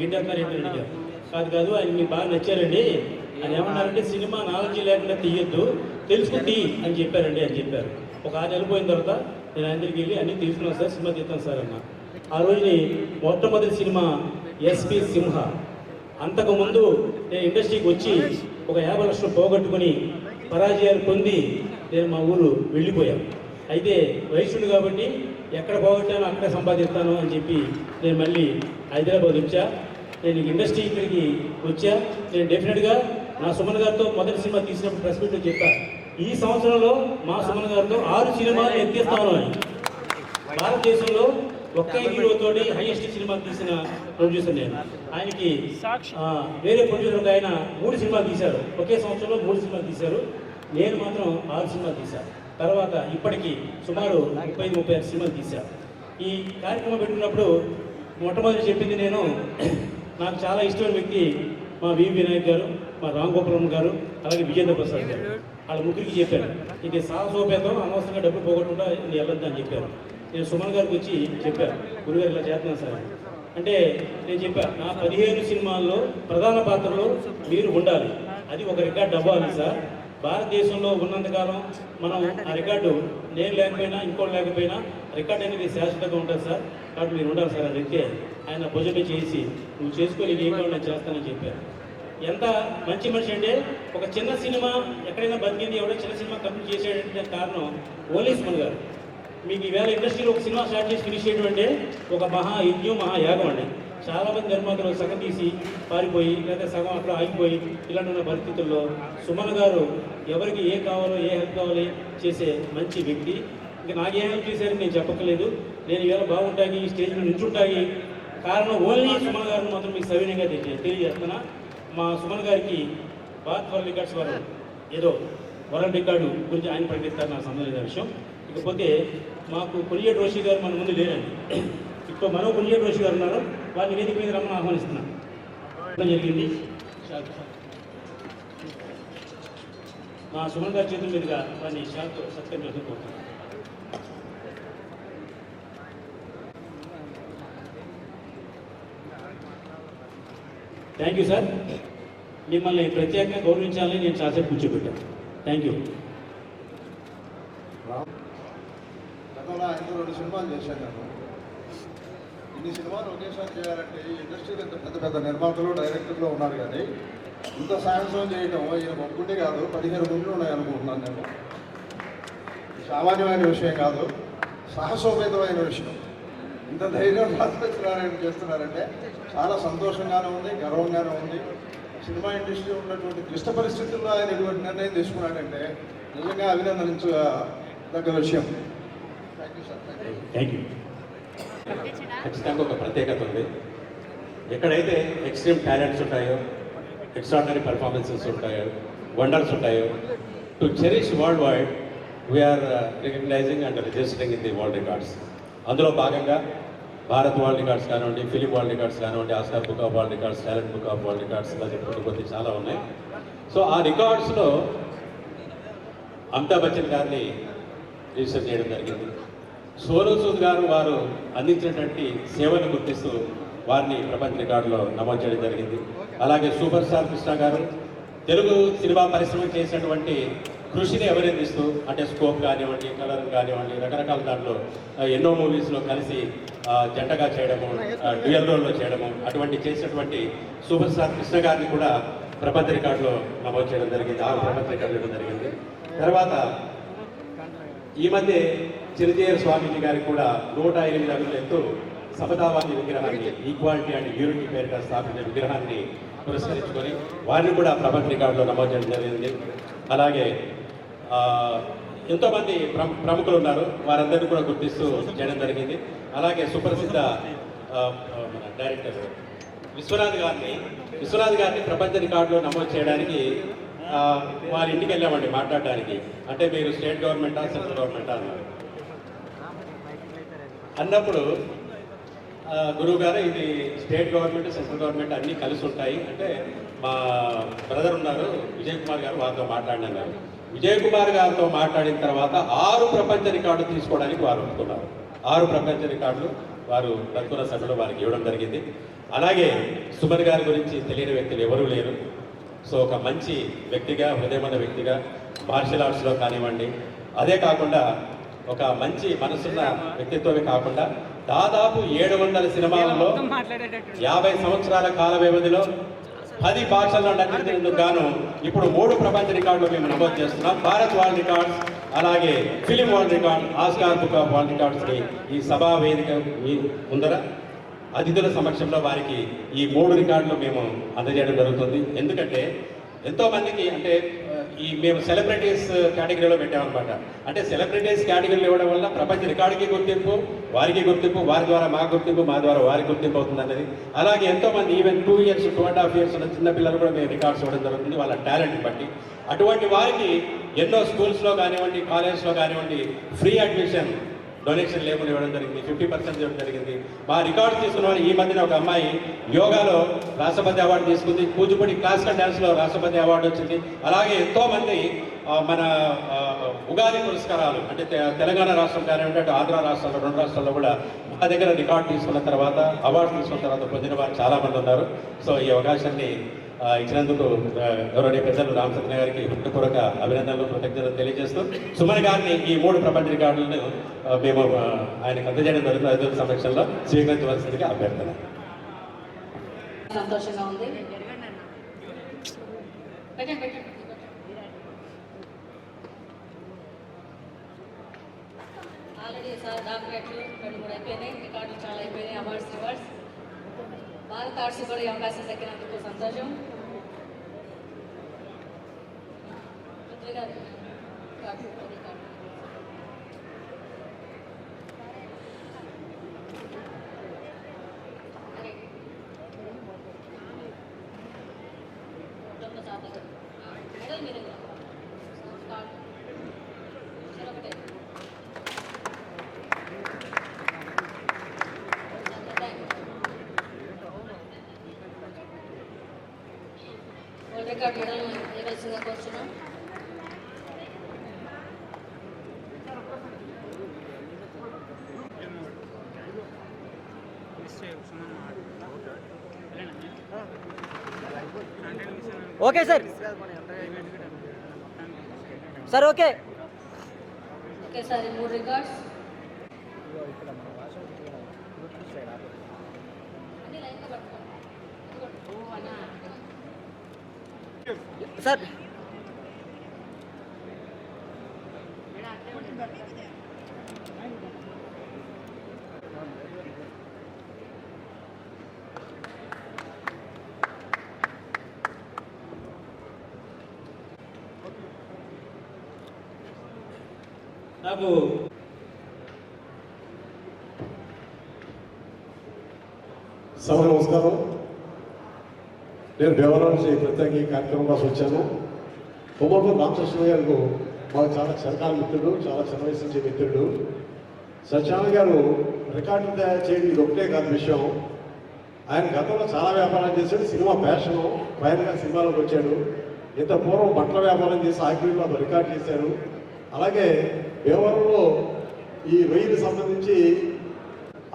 గిడ్డేస్తారు ఏంటని అడిగారు. కాదు ఆయన మీకు బాగా నచ్చారండి. ఆయన ఏమన్నారంటే సినిమా నాలెడ్జ్ లేకుండా తీయొద్దు, తెలుసుకుంది అని చెప్పారండి అని చెప్పారు. ఒక 6 నెలలు పోయిన తర్వాత నేను అందరికి వెళ్ళి అన్నీ తీసుకున్నాను సార్, సినిమా తీస్తాను సార్ అన్న. ఆ రోజుని మొట్టమొదటి సినిమా ఎస్పి సింహ. అంతకుముందు నేను ఇండస్ట్రీకి వచ్చి ఒక 50 లక్షలు పోగొట్టుకుని పరాజయాలు పొంది నేను మా ఊరు వెళ్ళిపోయాను. అయితే వైశ్యుడు కాబట్టి ఎక్కడ పోగొట్టానో అక్కడే సంపాదిస్తాను అని చెప్పి నేను మళ్ళీ హైదరాబాద్ వచ్చా. నేను ఇండస్ట్రీ ఇక్కడికి వచ్చా. నేను డెఫినెట్గా నా సుమన్ గారితో మొదటి సినిమా తీసినప్పుడు ప్రెస్ మీట్లో చెప్పా, ఈ సంవత్సరంలో మా సుమన్ గారితో 6 సినిమాలు ఎత్తిస్తాను అని. భారతదేశంలో ఒక్క హీరోతోటి హైయెస్ట్ సినిమా తీసిన ప్రొడ్యూసర్ నేను. ఆయనకి వేరే ప్రొడ్యూసర్ ఆయన 3 సినిమాలు తీశారు, ఒకే సంవత్సరంలో 3 సినిమాలు తీశారు. నేను మాత్రం 6 సినిమాలు తీశాను. తర్వాత ఇప్పటికీ సుమారు 35-36 సినిమాలు తీశాను. ఈ కార్యక్రమం పెట్టుకున్నప్పుడు మొట్టమొదటి చెప్పింది నేను, నాకు చాలా ఇష్టమైన వ్యక్తి మా వి వినాయక్ గారు, మా రామ్ గోపాలం గారు, అలాగే విజేంద్ర ప్రసాద్ గారు. వాళ్ళ ముగ్గురికి చెప్పాను, ఇది సాహసోపేతం, అనవసరంగా డబ్బులు పోగొట్టుకుంటా నేను వెళ్ళొద్దు అని చెప్పాను. నేను సుమన్ గారికి వచ్చి చెప్పాను, గురుగారు ఇలా చేస్తున్నాను సార్ అంటే. నేను చెప్పాను, నా 15 సినిమాల్లో ప్రధాన పాత్రలో మీరు ఉండాలి, అది ఒక రికార్డు అవ్వాలి సార్. భారతదేశంలో ఉన్నంతకాలం మనం ఆ రికార్డు నేను లేకపోయినా ఇంకోటి లేకపోయినా రికార్డు అనేది శాశ్వతంగా ఉంటుంది సార్, కాబట్టి మీరు ఉండాలి సార్ అని చెప్తే ఆయన భుజమే చేసి నువ్వు చేసుకొని ఏం కావాలి నేను చేస్తానని చెప్పారు. ఎంత మంచి మనిషి అంటే, ఒక చిన్న సినిమా ఎక్కడైనా బతికింది, ఎవడో చిన్న సినిమా కంప్లీట్ చేసేటంటే కారణం ఓన్లీ సుమన్ గారు. మీకు ఈవేళ ఇండస్ట్రీలో ఒక సినిమా స్టార్ట్ చేసి ఫినిష్ చేయడం అంటే ఒక మహాయజ్ఞం, మహాయాగం అండి. చాలామంది నిర్మాతలు సగం తీసి పారిపోయి లేదా సగం అట్లా ఆగిపోయి ఇలాంటి ఉన్న పరిస్థితుల్లో సుమన్ గారు ఎవరికి ఏ కావాలో ఏ హెల్ప్ కావాలి చేసే మంచి వ్యక్తి. ఇంకా నాకేం హెల్ప్ చేశారని నేను చెప్పక్కర్లేదు. నేను ఇవాళ బాగుంటాయి, ఈ స్టేజ్ మీద నుంచుంటాయి కారణం ఓన్లీ సుమన్ గారిని మాత్రం మీకు సవినయంగా తెలియజేస్తున్నా. మా సుమన్ గారికి భారత్ వరల్డ్ రికార్డ్స్ వారు ఏదో వరల్డ్ రికార్డు గురించి ఆయన ప్రకటిస్తారు, నాకు సంబంధించిన విషయం. ఇకపోతే మాకు కొనియేటి రోషి గారు మన ముందు లేరండి, ఇప్పుడు మరో కొనియేటి రోషి గారు ఉన్నారు, వారిని వేదిక మీద రమ్మని ఆహ్వానిస్తున్నాం. జరిగింది మా సుమన్ గారి చేతుల మీదుగా వారిని షాక్తో సత్యం చేసుకుంటున్నాం. Thank you sir. మిమ్మల్ని ప్రత్యేకంగా గౌరవించాలని నేను చాలాసేపు కూర్చోబెట్టాను. Thank you. గతంలో ఆయనతో 2 సినిమాలు చేశాను నేను. ఇన్ని సినిమాలు ఒకేసారి చేయాలంటే ఈ ఇండస్ట్రీలో ఇంత పెద్ద పెద్ద నిర్మాతలు డైరెక్టర్లు ఉన్నారు, కానీ ఇంత సాహసం చేయడం ఈయన ఒప్పుకుంటే కాదు, 15 గుండెలు ఉన్నాయనుకుంటున్నాను నేను. సామాన్యమైన విషయం కాదు, సాహసోపేతమైన విషయం. ఇంత ధైర్యం రామసత్యనారాయణ చేస్తున్నారంటే చాలా సంతోషంగానే ఉంది, గర్వంగానే ఉంది. సినిమా ఇండస్ట్రీ ఉన్నటువంటి క్లిష్ట పరిస్థితుల్లో ఆయన ఇటువంటి నిర్ణయం తీసుకున్నాడంటే నిజంగా అభినందించదగ్గ విషయం. Thank you sir. Thank you. ఖచ్చితంగా ఒక ప్రత్యేకత ఉంది. ఎక్కడైతే ఎక్స్ట్రీమ్ టాలెంట్స్ ఉంటాయో, ఎక్స్ట్రాడినరీ పర్ఫార్మెన్సెస్ ఉంటాయో, వండర్స్ ఉంటాయో, to cherish world wide we are recognising and registering in the world records. అందులో భాగంగా భారత్ వరల్డ్ రికార్డ్స్ కానివ్వండి, ఫిలిం వరల్డ్ రికార్డ్స్ కానివ్వండి, Oscar book of world records, talent book of world records, ఇలా చెప్పుకుంటూ కొద్ది చాలా ఉన్నాయి. సో ఆ రికార్డ్స్లో అమితాబ్ బచ్చన్ గారిని రిజిస్టర్ చేయడం జరిగింది. సోనూ సూద్ గారు వారు అందించినటువంటి సేవను గుర్తిస్తూ వారిని ప్రపంచ రికార్డులో నమోదు చేయడం జరిగింది. అలాగే సూపర్ స్టార్ కృష్ణ గారు తెలుగు సినిమా పరిశ్రమకు చేసినటువంటి కృషిని అభినందిస్తూ, అంటే స్కోప్ కానివ్వండి, కలర్ కానివ్వండి, రకరకాల దాంట్లో ఎన్నో మూవీస్లో కలిసి జంటగా చేయడము, డ్యూయల్ రోల్లో చేయడము, అటువంటి చేసినటువంటి సూపర్ స్టార్ కృష్ణ గారిని కూడా ప్రపంచ రికార్డులో నమోదు చేయడం జరిగింది. 6 ప్రపంచ రికార్డులు ఇవ్వడం జరిగింది. తర్వాత ఈ మధ్య చిరంజీవి స్వామీజీ గారికి కూడా 108 అడుగుల ఎత్తు సమతావాది విగ్రహాన్ని, ఈక్వాలిటీ అండ్ యూనిటీ పేరుగా స్థాపించిన విగ్రహాన్ని పురస్కరించుకొని వారిని కూడా ప్రపంచ రికార్డులో నమోదు చేయడం జరిగింది. అలాగే ఎంతోమంది ప్రముఖులు ఉన్నారు, వారందరినీ కూడా గుర్తిస్తూ చేయడం జరిగింది. అలాగే సుప్రసిద్ధ డైరెక్టర్ విశ్వనాథ్ గారిని ప్రపంచ రికార్డులో నమోదు చేయడానికి వారి ఇంటికి వెళ్ళామండి మాట్లాడడానికి. అంటే మీరు స్టేట్ గవర్నమెంటా సెంట్రల్ గవర్నమెంటా అన్నారు. అన్నప్పుడు గురువు గారు ఇది స్టేట్ గవర్నమెంట్ సెంట్రల్ గవర్నమెంట్ అన్నీ కలిసి ఉంటాయి అంటే, మా బ్రదర్ ఉన్నారు విజయ్ కుమార్ గారు, వారితో మాట్లాడినారు. విజయ్ కుమార్ గారితో మాట్లాడిన తర్వాత 6 ప్రపంచ రికార్డు తీసుకోవడానికి వారు ఒప్పుకున్నారు. 6 ప్రపంచ రికార్డులు వారు తక్కువ సభలో వారికి ఇవ్వడం జరిగింది. అలాగే సుమన్ గారి గురించి తెలియని వ్యక్తులు ఎవరూ లేరు. సో ఒక మంచి వ్యక్తిగా, హృదయమైన వ్యక్తిగా, మార్షల్ ఆర్ట్స్లో కానివ్వండి, అదే కాకుండా ఒక మంచి మనసున్న వ్యక్తిత్వమే కాకుండా దాదాపు 700 సినిమాలలో 50 సంవత్సరాల కాల వ్యవధిలో 10 భాషల్లో నటించినందుకు గాను ఇప్పుడు 3 ప్రపంచ రికార్డులు మేము నమోదు చేస్తున్నాం. భారత్ వరల్డ్ రికార్డ్స్, అలాగే film world record, Oscar book of world రికార్డ్స్ని ఈ సభా వేదిక ముందర అతిథుల సమక్షంలో వారికి ఈ 3 రికార్డులు మేము అందజేయడం జరుగుతుంది. ఎందుకంటే ఎంతోమందికి అంటే మేము సెలబ్రిటీస్ కేటగిరీలో పెట్టామన్నమాట. అంటే సెలబ్రిటీస్ కేటగిరీలో ఇవ్వడం వల్ల ప్రపంచ రికార్డుకి గుర్తింపు, వారికి గుర్తింపు, వారి ద్వారా మా గుర్తింపు, మా ద్వారా వారికి గుర్తింపు అవుతుంది అన్నది. అలాగే ఎంతోమంది ఈవెన్ 2 years 2.5 years ఉన్న చిన్నపిల్లలు కూడా మేము రికార్డ్స్ ఇవ్వడం జరుగుతుంది వాళ్ళ టాలెంట్ బట్టి. అటువంటి వారికి ఎన్నో స్కూల్స్లో కానివ్వండి, కాలేజ్లో కానివ్వండి ఫ్రీ అడ్మిషన్ డొనేషన్ లేబుల్ ఇవ్వడం జరిగింది, 50% ఇవ్వడం జరిగింది. మా రికార్డు తీసుకున్న వాళ్ళు ఈ మధ్యన ఒక అమ్మాయి యోగాలో రాష్ట్రపతి అవార్డు తీసుకుంది, కూచిపూడి క్లాసికల్ డ్యాన్స్లో రాష్ట్రపతి అవార్డు వచ్చింది. అలాగే ఎంతోమంది మన ఉగాది పురస్కారాలు అంటే తెలంగాణ రాష్ట్రం కానివ్వండి, అటు ఆంధ్ర రాష్ట్రాల్లో 2 రాష్ట్రాల్లో కూడా మా దగ్గర రికార్డు తీసుకున్న తర్వాత అవార్డు తీసుకున్న తర్వాత పొందిన వారు చాలామంది ఉన్నారు. సో ఈ అవకాశాన్ని ఇచ్చినందుకు గౌరవనీయ పెద్దలు రామచంద్ర గారికి హృదయపూర్వక అభినందనలు, కృతజ్ఞతలు తెలియజేస్తూ సుమన్ గారిని ఈ 3 ప్రపంచ రికార్డులను మేము ఆయనకు అందజేయడం జరుగుతుంది. అధికారుల సమక్షంలో స్వీకరించవలసిందిగా అభ్యర్థన. సంతోషంగా ఉంది. ఆల్రెడీ సార్ డాక్టరేట్లు 2-3 అయిపోయినాయి, రికార్డులు చాలా అయిపోయినాయి, అవార్డ్స్ రివార్డ్స్. భారత ఆర్ట్స్ కూడా ఈ అవకాశం దక్కినందుకు సంతోషం. రికార్డ్ మెడల్ ఇవ్వాల్సిందిగా కోరుతున్నాం. Okay sir, sir okay okay sir. ఈ 3 రికార్డ్స్ సార్. నాకు సభ నమస్కారం. నేను దేవరాజు నుంచి ప్రత్యేక ఈ కార్యక్రమం కోసం వచ్చాను. కొమ్మూరు రామకృష్ణ గారు మాకు చాలా చిరకాల మిత్రుడు, చాలా చిన్న వయసు నుంచి మిత్రుడు. సత్యనారాయణ గారు రికార్డులు తయారు చేయడం ఇది ఒకటే కాదు విషయం. ఆయన గతంలో చాలా వ్యాపారాలు చేశాడు, సినిమా ప్యాషను, ఫైనల్గా సినిమాలోకి వచ్చాడు. ఇంత పూర్వం బట్టల వ్యాపారం చేసి ఆగ్రీలో రికార్డు చేశారు. అలాగే భీమవరంలో ఈ రొయ్యలకు సంబంధించి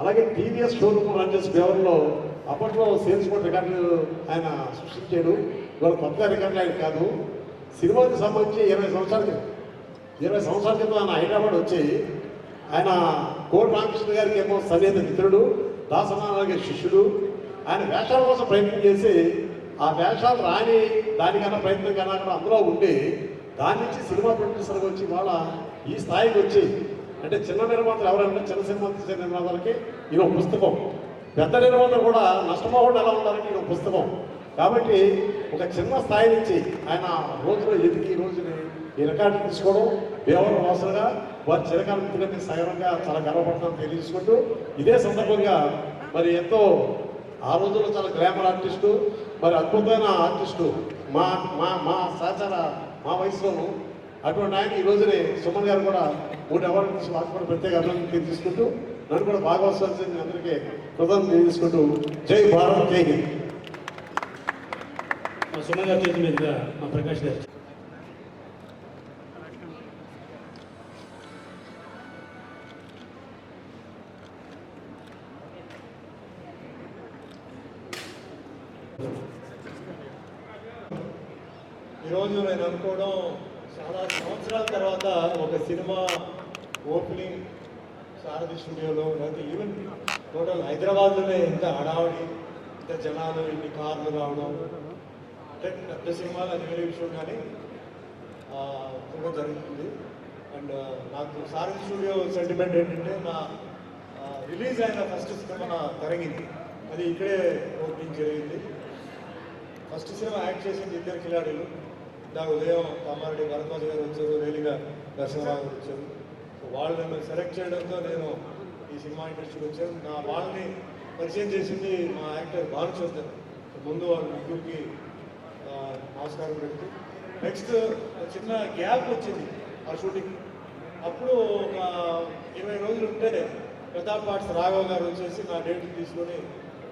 అలాగే టీవీఎస్ షోరూమ్ రన్ చేసి భీమవరంలో అప్పట్లో సేల్స్ కూడా రికార్డులు ఆయన సృష్టించాడు. ఇవాళ కొత్తగా రికార్డులు ఆయన కాదు. సినిమాకి సంబంధించి 20 సంవత్సరాల క్రితం ఆయన హైదరాబాద్ వచ్చి ఆయన కోటి రామకృష్ణ గారికి ఏమో సన్నిహిత మిత్రుడు, దాసనారాయణ శిష్యుడు. ఆయన వేషాల కోసం ప్రయత్నం చేసి ఆ వేషాలు రాని దానికన్నా ప్రయత్నం కన్నా కూడా అందులో ఉండి దాని నుంచి సినిమా ప్రొడ్యూసర్గా వచ్చి వాళ్ళ ఈ స్థాయికి వచ్చి అంటే చిన్న నిర్మాతలు ఎవరైనా చిన్న సినిమా తీసే నిర్మాతలకి ఇది ఒక పుస్తకం, పెద్ద నిర్మాతలు కూడా నష్టపోకుండా ఎలా ఉండాలని ఇది ఒక పుస్తకం. కాబట్టి ఒక చిన్న స్థాయి నుంచి ఆయన రోజులో ఎదిగి ఈ రోజుని ఈ రికార్డు తీసుకోవడం భీమవరం వాసులుగా వారి చిరకాల మిత్రులకి సగరంగా చాలా గర్వపడతామని తెలియజేసుకుంటూ ఇదే సందర్భంగా మరి ఎంతో ఆ రోజుల్లో చాలా గ్లామర్ ఆర్టిస్టు, మరి అద్భుతమైన ఆర్టిస్టు మా మా మా సహచార మా వయసులోను అటువంటి ఆయన ఈ రోజునే సుమన్ గారు కూడా 3 అవార్డులు తీసి వారికి కూడా ప్రత్యేక అభినందనలు తీసుకుంటూ నన్ను కూడా భాగవత్సవాల్సింది అందరికీ కృతజ్ఞతలు తెలియజేసుకుంటూ జై భారత్, జై హింద్. సుమన్ గారి చేతి మీదుగా మా ప్రకాష్ గారు. ఈరోజు నేను అనుకోవడం చాలా సంవత్సరాల తర్వాత ఒక సినిమా ఓపెనింగ్ సారథి స్టూడియోలో లేకపోతే ఈవెన్ టోటల్ హైదరాబాద్లోనే ఇంత హడావుడి, ఇంత జనాలు, ఇన్ని కార్లు రావడం అంటే పెద్ద సినిమాలు అది వేరే విషయం, కానీ సినిమా జరుగుతుంది. అండ్ నాకు సారథి స్టూడియో సెంటిమెంట్ ఏంటంటే నా రిలీజ్ అయిన ఫస్ట్ సినిమా తరంగింది, అది ఇక్కడే ఓపెనింగ్ జరిగింది. ఫస్ట్ సినిమా యాక్ట్ చేసింది ఇద్దరు కిలాడీలు. నాకు ఉదయం కామారెడ్డి భరద్వాజ్ గారు వచ్చారు, రేలిగా దర్శనరావు గారు వచ్చారు. సో వాళ్ళు నన్ను సెలెక్ట్ చేయడంతో నేను ఈ సినిమా ఇండస్ట్రీకి వచ్చాను. నా వాళ్ళని పరిచయం చేసింది మా యాక్టర్ భానుచందర్. ముందు వాళ్ళ ముగ్గురికి నమస్కారం పెడుతూ, నెక్స్ట్ చిన్న గ్యాప్ వచ్చింది ఆ షూటింగ్. అప్పుడు ఒక 20 రోజులు ఉంటే ప్రతాప్ పాట్స్ రాఘవ్ గారు వచ్చేసి నా డేట్ తీసుకొని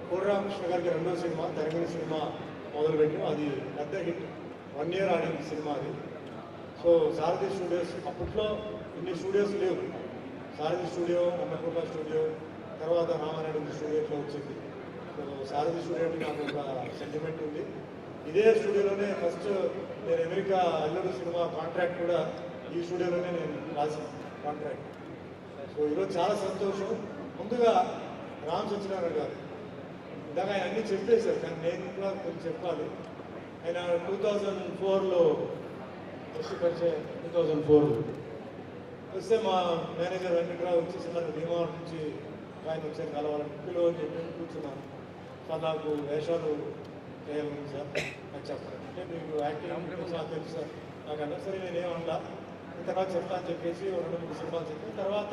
కోడిరామకృష్ణ గారికి రెండో సినిమా తరంగిణి సినిమా మొదలుపెట్టాం. అది పెద్ద హిట్, 1 year ఆడింది సినిమా అది. సో సారథి స్టూడియోస్ అప్పట్లో ఇన్ని స్టూడియోస్ లేవు. సారథి స్టూడియో, అన్నపూర్ణ స్టూడియో, తర్వాత రామానాయుడు స్టూడియో ఇట్లా వచ్చింది. సో సారథి స్టూడియో అంటే నాకు ఒక సెంటిమెంట్ ఉంది. ఇదే స్టూడియోలోనే ఫస్ట్ నేను అమెరికా అల్లూరు సినిమా కాంట్రాక్ట్ కూడా ఈ స్టూడియోలోనే నేను రాసిన కాంట్రాక్ట్. సో ఈరోజు చాలా సంతోషం. ముందుగా రామ్ సత్యనారాయణ గారు ఇందాక ఆయన అన్నీ చెప్పేశారు, కానీ నేను కూడా కొంచెం చెప్పాలి. ఆయన 2004లో ఫస్ట్ పరిచయం. 2004లో వస్తే మా మేనేజర్ వెంకట్రావు వచ్చేసి నాకు భీమవరం నుంచి ఆయన వచ్చారు కలవాలని పిలువ అని చెప్పి కూర్చున్నాను. సార్ నాకు వేషాలు చేయాలని సార్ నాకు చెప్పారు. అంటే మీకు యాక్టింగ్ సార్ తెలుసు సార్ నాకన్నా. సరే నేనేమన్నా తర్వాత చెప్తా అని చెప్పేసి 2-3 సినిమాలు చెప్పాను. తర్వాత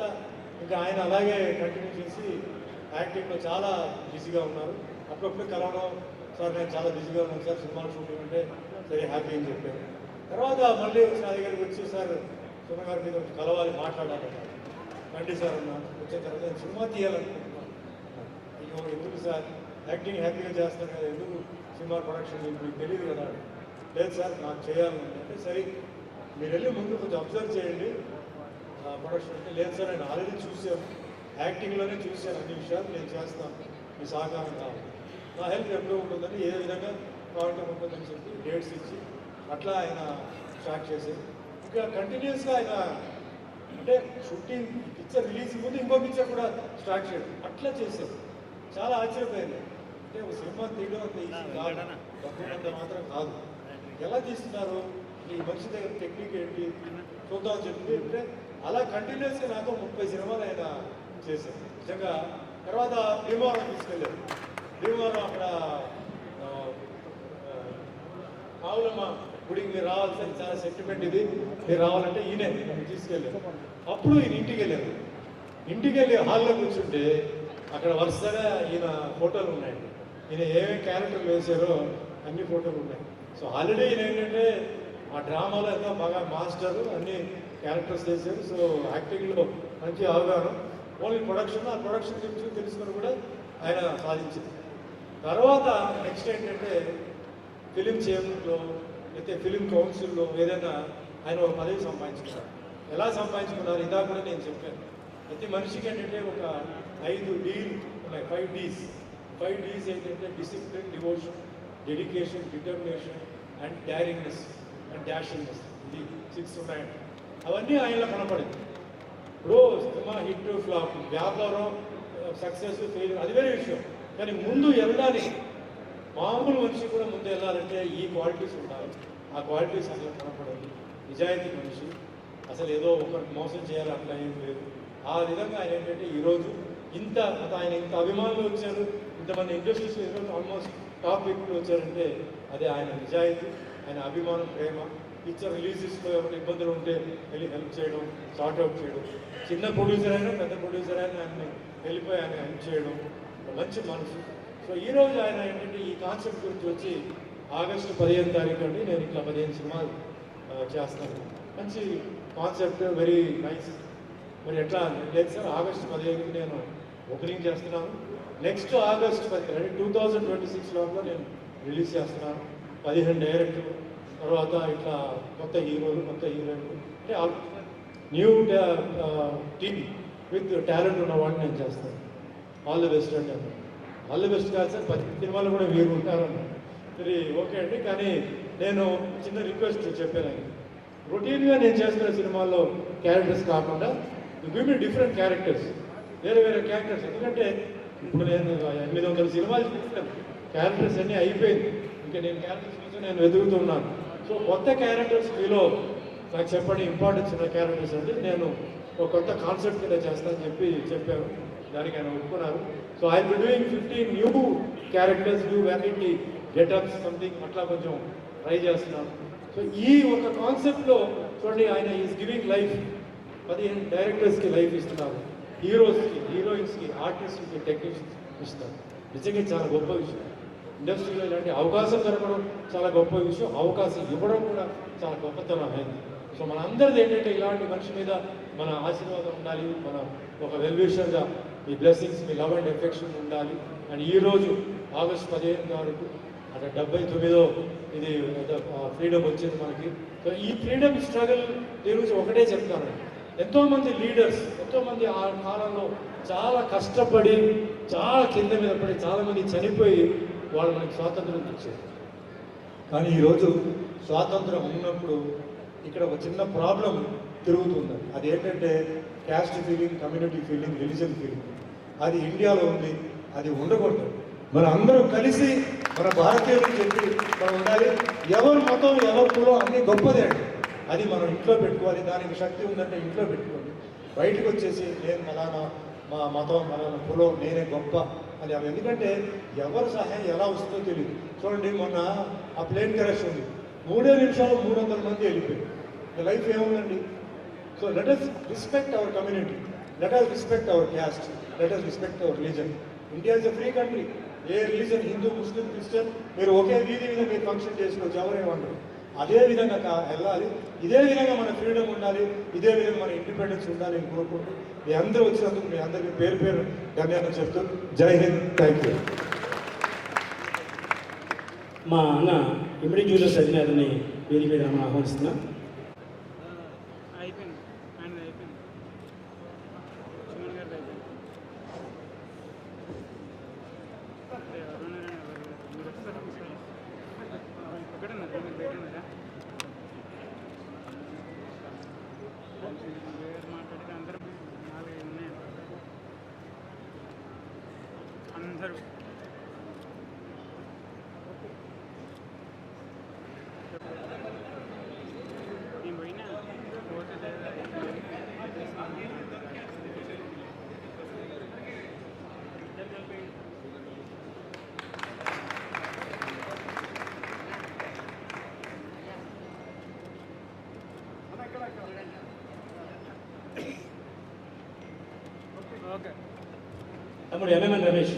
ఇంకా ఆయన అలాగే కంటిన్యూ చేసి యాక్టింగ్లో చాలా బిజీగా ఉన్నారు. అప్పుడప్పుడు కలవడం, సార్ నేను చాలా బిజీగా ఉన్నాను సార్, సినిమాలు షూటింగ్ అంటే సరే హ్యాపీ అని చెప్పాను. తర్వాత మళ్ళీ నా దగ్గరికి వచ్చి సార్ సుమ గారి మీద కలవాలి, మాట్లాడాలన్నారు. రండి సార్ అన్నాను. వచ్చిన తర్వాత నేను సినిమా తీయాలనుకుంటున్నాను. అయ్యో ఎందుకు సార్, యాక్టింగ్ హ్యాపీగా చేస్తాను కదా, ఎందుకు సినిమా ప్రొడక్షన్ మీకు తెలియదు కదా. లేదు సార్ నాకు చేయాలని అంటే, సరే మీరు వెళ్ళి ముందు కొంచెం అబ్జర్వ్ చేయండి ప్రొడక్షన్ అంటే. లేదు సార్ నేను ఆల్రెడీ చూశాను, యాక్టింగ్లోనే చూశాను అన్ని విషయాలు, నేను చేస్తాను, మీ సహకారం కావాలి, నా హెల్ప్ ఎప్పుడూ ఉంటుందని, ఏ విధంగా కావాలంటే ఉంటుందని చెప్పి డేట్స్ ఇచ్చి అట్లా ఆయన స్టార్ట్ చేశారు. ఇంకా కంటిన్యూస్గా ఆయన అంటే షూటింగ్ పిక్చర్ రిలీజ్ ముందు ఇంకో పిక్చర్ కూడా స్టార్ట్ చేయడం అట్లా చేశారు. చాలా ఆశ్చర్యపోయింది. అంటే ఒక సినిమా తీయడం అంత ఈజీ కాదు, తక్కువ మాత్రం కాదు. ఎలా తీస్తున్నారు, ఈ మనిషి దగ్గర టెక్నిక్ ఏంటి చూద్దామని చెప్పి అంటే అలా కంటిన్యూస్గా నాకు 30 సినిమాలు ఆయన చేశారు నిజంగా. తర్వాత భీమవరం తీసుకెళ్ళారు. భీమవరం అక్కడ మావులమ్మ గుడికి మీరు రావాలి సార్, చాలా సెంటిమెంట్ ఇది, మీరు రావాలంటే ఈయనే తీసుకెళ్ళారు. అప్పుడు ఈయన ఇంటికి వెళ్ళారు. ఇంటికి వెళ్ళి హాల్లో కూర్చుంటే అక్కడ వరుసగా ఈయన ఫోటోలు ఉన్నాయి. ఈయన ఏమేమి క్యారెక్టర్లు వేశారో అన్ని ఫోటోలు ఉన్నాయి. సో ఆల్రెడీ ఈయన ఏంటంటే ఆ డ్రామాలో ఏదో బాగా మాస్టర్, అన్ని క్యారెక్టర్స్ చేశారు. సో యాక్టింగ్లో మంచి అవగాహన. ఓన్లీ ప్రొడక్షన్, ఆ ప్రొడక్షన్ గురించి తెలుసుకొని కూడా ఆయన సాధించింది. తర్వాత నెక్స్ట్ ఏంటంటే ఫిలిం చేంలో అయితే ఫిలిం కౌన్సిల్లో ఏదైనా ఆయన ఒక పదవి సంపాదించుకున్నారు. ఎలా సంపాదించుకున్నారు ఇందాక కూడా నేను చెప్పాను. ప్రతి మనిషికి ఏంటంటే ఒక 5 D's ఉన్నాయి, 5 D's. 5 D's ఏంటంటే discipline, devotion, dedication, determination and daringness and dashingness. ఇది 6 ఉన్నాయి. అవన్నీ ఆయనలో కనపడింది. ఇప్పుడు సినిమా హిట్ ఫ్లాప్, వ్యాపారం సక్సెస్ ఫెయిల్ అది వేరే విషయం, కానీ ముందు వెళ్ళాలి. మామూలు మనిషి కూడా ముందు వెళ్ళాలంటే ఈ క్వాలిటీస్ ఉండాలి. ఆ క్వాలిటీస్ అసలు కనపడదు. నిజాయితీ మనిషి, అసలు ఏదో ఒకరికి మోసం చేయాలి అట్లా ఏం లేదు. ఆ విధంగా ఆయన ఏంటంటే ఈరోజు ఆయన ఇంత అభిమానులు వచ్చారు, ఇంతమంది ఇండస్ట్రీస్ ఈరోజు ఆల్మోస్ట్ టాప్ పీపుల్ వచ్చారంటే అది ఆయన నిజాయితీ, ఆయన అభిమానం, ప్రేమ. పిక్చర్ రిలీజెస్లో ఏమైనా ఇబ్బందులు ఉంటే వెళ్ళి హెల్ప్ చేయడం, సార్ట్అవుట్ చేయడం. చిన్న ప్రొడ్యూసర్ అయినా పెద్ద ప్రొడ్యూసర్ అయినా ఆయన్ని వెళ్ళిపోయి ఆయన హెల్ప్ చేయడం, మంచి మనసు. సో ఈరోజు ఆయన ఏంటంటే ఈ కాన్సెప్ట్ గురించి వచ్చి ఆగస్టు 15వ తారీఖు అండి నేను ఇట్లా 15 సినిమాలు చేస్తాను. మంచి కాన్సెప్ట్, వెరీ నైస్. మరి ఎట్లా లేదు సార్, ఆగస్టు 15కి నేను ఓపెనింగ్ చేస్తున్నాను. నెక్స్ట్ ఆగస్టు 10 2026 లోపల నేను రిలీజ్ చేస్తున్నాను. 15 డైరెక్టర్లు, తర్వాత ఇట్లా కొత్త హీరోలు, కొత్త హీరోయిన్లు, అంటే న్యూ టీమ్ విత్ టాలెంట్ ఉన్న వాడిని నేను చేస్తాను. ఆల్ ది బెస్ట్ అండి. ఆల్ ది బెస్ట్ కాదు సార్, 10 సినిమాలు కూడా మీరు ఉంటారన్న. సరే ఓకే అండి, కానీ నేను చిన్న రిక్వెస్ట్ చెప్పాను. రొటీన్గా నేను చేస్తున్న సినిమాల్లో క్యారెక్టర్స్ కాకుండా గివ్ మీ డిఫరెంట్ క్యారెక్టర్స్. వేరే వేరే క్యారెక్టర్స్. ఎందుకంటే ఇప్పుడు నేను 800 సినిమాలు చూస్తాను, క్యారెక్టర్స్ అన్నీ అయిపోయింది, ఇంకా నేను క్యారెక్టర్స్ కోసం నేను వెతుకుతున్నాను. సో కొత్త క్యారెక్టర్స్ మీలో నాకు చెప్పండి, ఇంపార్టెన్స్ ఉన్న క్యారెక్టర్స్ అంటే నేను ఒక కొత్త కాన్సెప్ట్ కింద చేస్తానని చెప్పాను. దానికి ఆయన ఒప్పుకున్నారు. So I be doing 15 new characters, new variety getups something అట్లా కొంచెం ట్రై చేస్తున్నాను. సో ఈ ఒక కాన్సెప్ట్లో చూడండి, ఆయన ఈజ్ గివింగ్ లైఫ్, 15 డైరెక్టర్స్కి లైఫ్ ఇస్తున్నారు, హీరోస్కి, హీరోయిన్స్కి, ఆర్టిస్ట్కి, టెక్నీషియన్స్ ఇస్తున్నారు. నిజంగా చాలా గొప్ప విషయం. ఇండస్ట్రీలో ఇలాంటి అవకాశం దొరకడం చాలా గొప్ప విషయం, అవకాశం ఇవ్వడం కూడా చాలా గొప్పతనం అయింది. సో మన అందరిది ఏంటంటే ఇలాంటి మనిషి మీద మన ఆశీర్వాదం ఉండాలి, మన ఒక వెల్విషర్గా మీ బ్లెస్సింగ్స్, మీ లవ్ అండ్ ఎఫెక్షన్ ఉండాలి. అండ్ ఈరోజు ఆగస్టు 15 తారీఖు అంటే 79వ ఇది ఫ్రీడమ్ వచ్చింది మనకి. సో ఈ ఫ్రీడమ్ స్ట్రగుల్ గురించి ఒకటే చెప్తాను, ఎంతోమంది లీడర్స్, ఎంతోమంది ఆ కాలంలో చాలా కష్టపడి, చాలా కింద మీద పడి, చాలామంది చనిపోయి వాళ్ళు మనకి స్వాతంత్రం తెచ్చారు. కానీ ఈరోజు స్వాతంత్రం ఉన్నప్పుడు ఇక్కడ ఒక చిన్న ప్రాబ్లం తిరుగుతుంది. అది ఏంటంటే caste feeling, community feeling, religion feeling. అది ఇండియాలో ఉంది, అది ఉండకూడదు. మన అందరూ కలిసి మన భారతీయులకు చెప్పి మనం ఉండాలి. ఎవరి మతం, ఎవరి కులం అన్నీ గొప్పదే అండి, అది మనం ఇంట్లో పెట్టుకోవాలి. దానికి శక్తి ఉందంటే ఇంట్లో పెట్టుకోవాలి. బయటకు వచ్చేసి నేను మలానా, మా మతం, మలానా కులం, నేనే గొప్ప అని అవి. ఎందుకంటే ఎవరి సహాయం ఎలా వస్తుందో తెలియదు. చూడండి, మొన్న ఆ ప్లేన్ క్రాష్ ఉంది, 3 నిమిషాలు 300 మంది వెళ్ళిపోయారు. లైఫ్ ఏముందండి? So let us respect our community, let us respect our caste, let us respect our religion. India is a free country. A religion, Hindu, Muslim, Christian, మీరు ఒకే వీధి మీద మీరు ఫంక్షన్ చేసుకోవచ్చు, ఎవరేమన్నారు. అదే విధంగా వెళ్ళాలి, ఇదే విధంగా మన ఫ్రీడమ్ ఉండాలి, ఇదే విధంగా మన ఇండిపెండెన్స్ ఉండాలి అని కోరుకుంటూ మీ అందరూ వచ్చినందుకు మీ అందరికీ పేరు పేరు ధన్యవాదాలు చెప్తూ జై హింద్, థ్యాంక్ యూ. మా అన్న ఇమిడి జ్యువెలర్స్ అధినేతని వేదిక మీద మనం ఆహ్వానిస్తున్నాం. అయిపోయింది, ఆయన అయిపోయింది, సుమన్ గారిది అయిపోయింది. మీరు వస్తారా? ఇక్కడ ఉన్నారు, మీరు బయట ఉన్నారా? మాట్లాడితే అందరూ 4-5 ఉన్నాయి అందరూ. నేను పోయినా పోతే తమ్ముడు ఎంఎంఎన్ రమేష్.